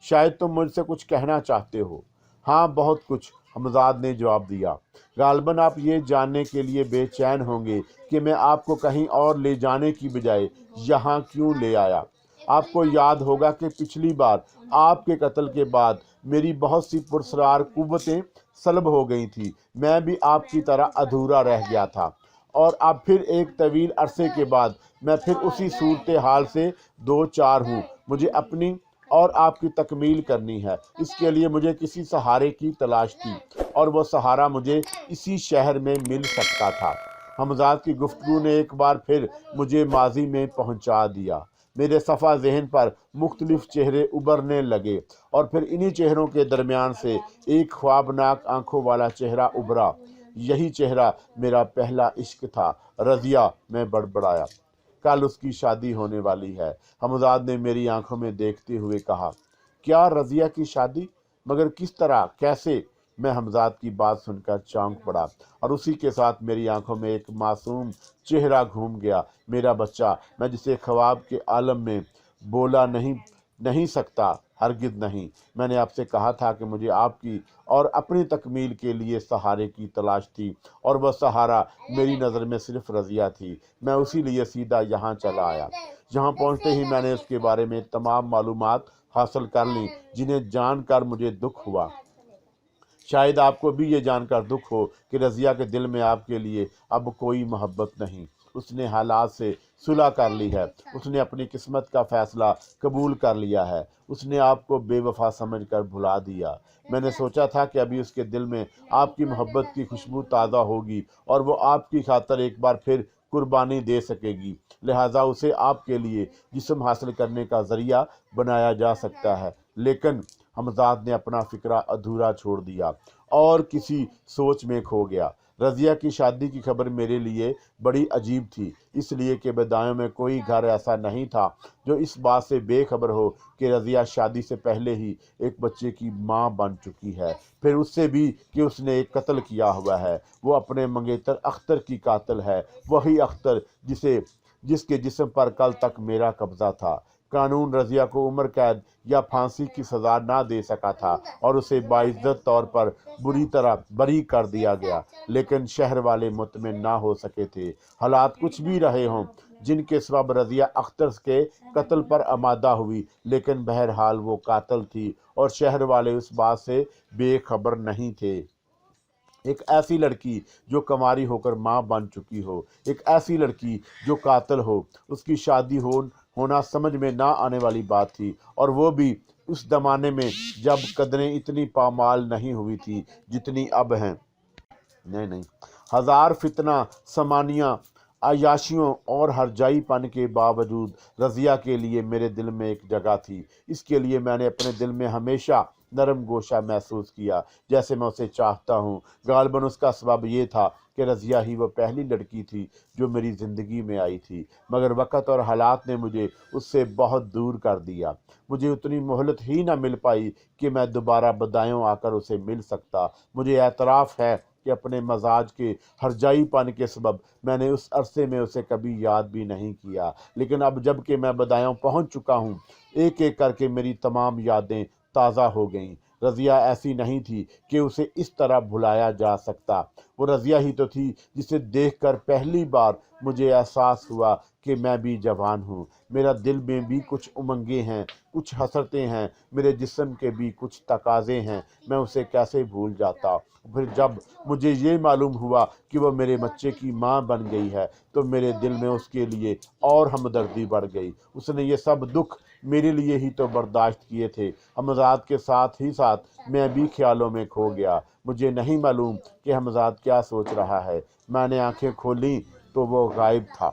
شاید تم مجھ سے کچھ کہنا چاہتے ہو؟ ہاں، بہت کچھ، حمزاد نے جواب دیا۔ غالباً آپ یہ جاننے کے لیے بے چین ہوں گے کہ میں آپ کو کہیں اور لے جانے کی بجائے یہاں کیوں لے آیا۔ آپ کو یاد ہوگا کہ پچھلی بار آپ کے قتل کے بعد میری بہت سی پرسرار قوتیں سلب ہو گئی تھیں۔ میں بھی آپ کی طرح ادھورا رہ گیا تھا، اور اب پھر ایک طویل عرصے کے بعد میں پھر اسی صورتحال سے دو چار ہوں۔ مجھے اپنی اور آپ کی تکمیل کرنی ہے۔ اس کے لیے مجھے کسی سہارے کی تلاش تھی، اور وہ سہارا مجھے اسی شہر میں مل سکتا تھا۔ حمزاد کی گفتگو نے ایک بار پھر مجھے ماضی میں پہنچا دیا۔ میرے صفحہ ذہن پر مختلف چہرے ابھرنے لگے، اور پھر انہی چہروں کے درمیان سے ایک خوابناک آنکھوں والا چہرہ ابھرا۔ یہی چہرہ میرا پہلا عشق تھا، رضیہ، میں بڑبڑایا۔ کل اس کی شادی ہونے والی ہے، حمزاد نے میری آنکھوں میں دیکھتے ہوئے کہا۔ کیا رضیہ کی شادی؟ مگر کس طرح، کیسے؟ میں حمزاد کی بات سن کر چونک پڑا، اور اسی کے ساتھ میری آنکھوں میں ایک معصوم چہرہ گھوم گیا، میرا بچہ، میں جسے خواب کے عالم میں بولا نہیں سکتا، ہرگز نہیں۔ میں نے آپ سے کہا تھا کہ مجھے آپ کی اور اپنی تکمیل کے لیے سہارے کی تلاش تھی، اور وہ سہارا میری نظر میں صرف رضیہ تھی۔ میں اسی لیے سیدھا یہاں چلا آیا۔ یہاں پہنچتے ہی میں نے اس کے بارے میں تمام معلومات حاصل کر لیں جنہیں جان کر مجھے دکھ ہوا۔ شاید آپ کو بھی یہ جان کر دکھ ہو کہ رضیہ کے دل میں آپ کے لیے اب کوئی محبت نہیں۔ اس نے حالات سے صلح کر لی ہے، اس نے اپنی قسمت کا فیصلہ قبول کر لیا ہے، اس نے آپ کو بے وفا سمجھ کر بھلا دیا۔ میں نے سوچا تھا کہ ابھی اس کے دل میں آپ کی محبت کی خوشبو تازہ ہوگی، اور وہ آپ کی خاطر ایک بار پھر قربانی دے سکے گی، لہٰذا اسے آپ کے لیے جسم حاصل کرنے کا ذریعہ بنایا جا سکتا ہے۔ لیکن حمزاد نے اپنا فکرہ ادھورا چھوڑ دیا اور کسی سوچ میں کھو گیا۔ رضیہ کی شادی کی خبر میرے لیے بڑی عجیب تھی، اس لیے کہ بدایوں میں کوئی گھر ایسا نہیں تھا جو اس بات سے بے خبر ہو کہ رضیہ شادی سے پہلے ہی ایک بچے کی ماں بن چکی ہے، پھر اس سے بھی کہ اس نے ایک قتل کیا ہوا ہے۔ وہ اپنے منگیتر اختر کی قاتل ہے، وہی اختر جس کے جسم پر کل تک میرا قبضہ تھا۔ قانون رضیہ کو عمر قید یا پھانسی کی سزا نہ دے سکا تھا، اور اسے باعزت طور پر بری طرح بری کر دیا گیا، لیکن شہر والے مطمئن نہ ہو سکے تھے۔ حالات کچھ بھی رہے ہوں جن کے سبب رضیہ اختر کے قتل پر آمادہ ہوئی، لیکن بہرحال وہ قاتل تھی، اور شہر والے اس بات سے بے خبر نہیں تھے۔ ایک ایسی لڑکی جو کنواری ہو کر ماں بن چکی ہو، ایک ایسی لڑکی جو قاتل ہو، اس کی شادی ہونا سمجھ میں نہ آنے والی بات تھی، اور وہ بھی اس زمانے میں جب قدریں اتنی پامال نہیں ہوئی تھیں جتنی اب ہیں۔ نہیں، ہزار فتنہ سمانیہ عیاشیوں اور ہرجائی پن کے باوجود رضیہ کے لیے میرے دل میں ایک جگہ تھی۔ اس کے لیے میں نے اپنے دل میں ہمیشہ نرم گوشہ محسوس کیا، جیسے میں اسے چاہتا ہوں۔ غالباً اس کا سبب یہ تھا کہ رضیہ ہی وہ پہلی لڑکی تھی جو میری زندگی میں آئی تھی، مگر وقت اور حالات نے مجھے اس سے بہت دور کر دیا۔ مجھے اتنی مہلت ہی نہ مل پائی کہ میں دوبارہ بدایوں آ کر اسے مل سکتا۔ مجھے اعتراف ہے کہ اپنے مزاج کے ہرجائی پن کے سبب میں نے اس عرصے میں اسے کبھی یاد بھی نہیں کیا، لیکن اب جب کہ میں بدایوں پہنچ چکا ہوں، ایک ایک کر کے میری تمام یادیں تازہ ہو گئیں۔ رضیہ ایسی نہیں تھی کہ اسے اس طرح بھلایا جا سکتا۔ وہ رضیہ ہی تو تھی جسے دیکھ کر پہلی بار مجھے احساس ہوا کہ میں بھی جوان ہوں، میرا دل میں بھی کچھ امنگیں ہیں، کچھ حسرتیں ہیں، میرے جسم کے بھی کچھ تقاضے ہیں، میں اسے کیسے بھول جاتا۔ پھر جب مجھے یہ معلوم ہوا کہ وہ میرے بچے کی ماں بن گئی ہے تو میرے دل میں اس کے لیے اور ہمدردی بڑھ گئی۔ اس نے یہ سب دکھ میرے لیے ہی تو برداشت کیے تھے۔ حمزاد کے ساتھ ہی ساتھ میں بھی خیالوں میں کھو گیا۔ مجھے نہیں معلوم کہ حمزاد کیا سوچ رہا ہے۔ میں نے آنکھیں کھولیں تو وہ غائب تھا۔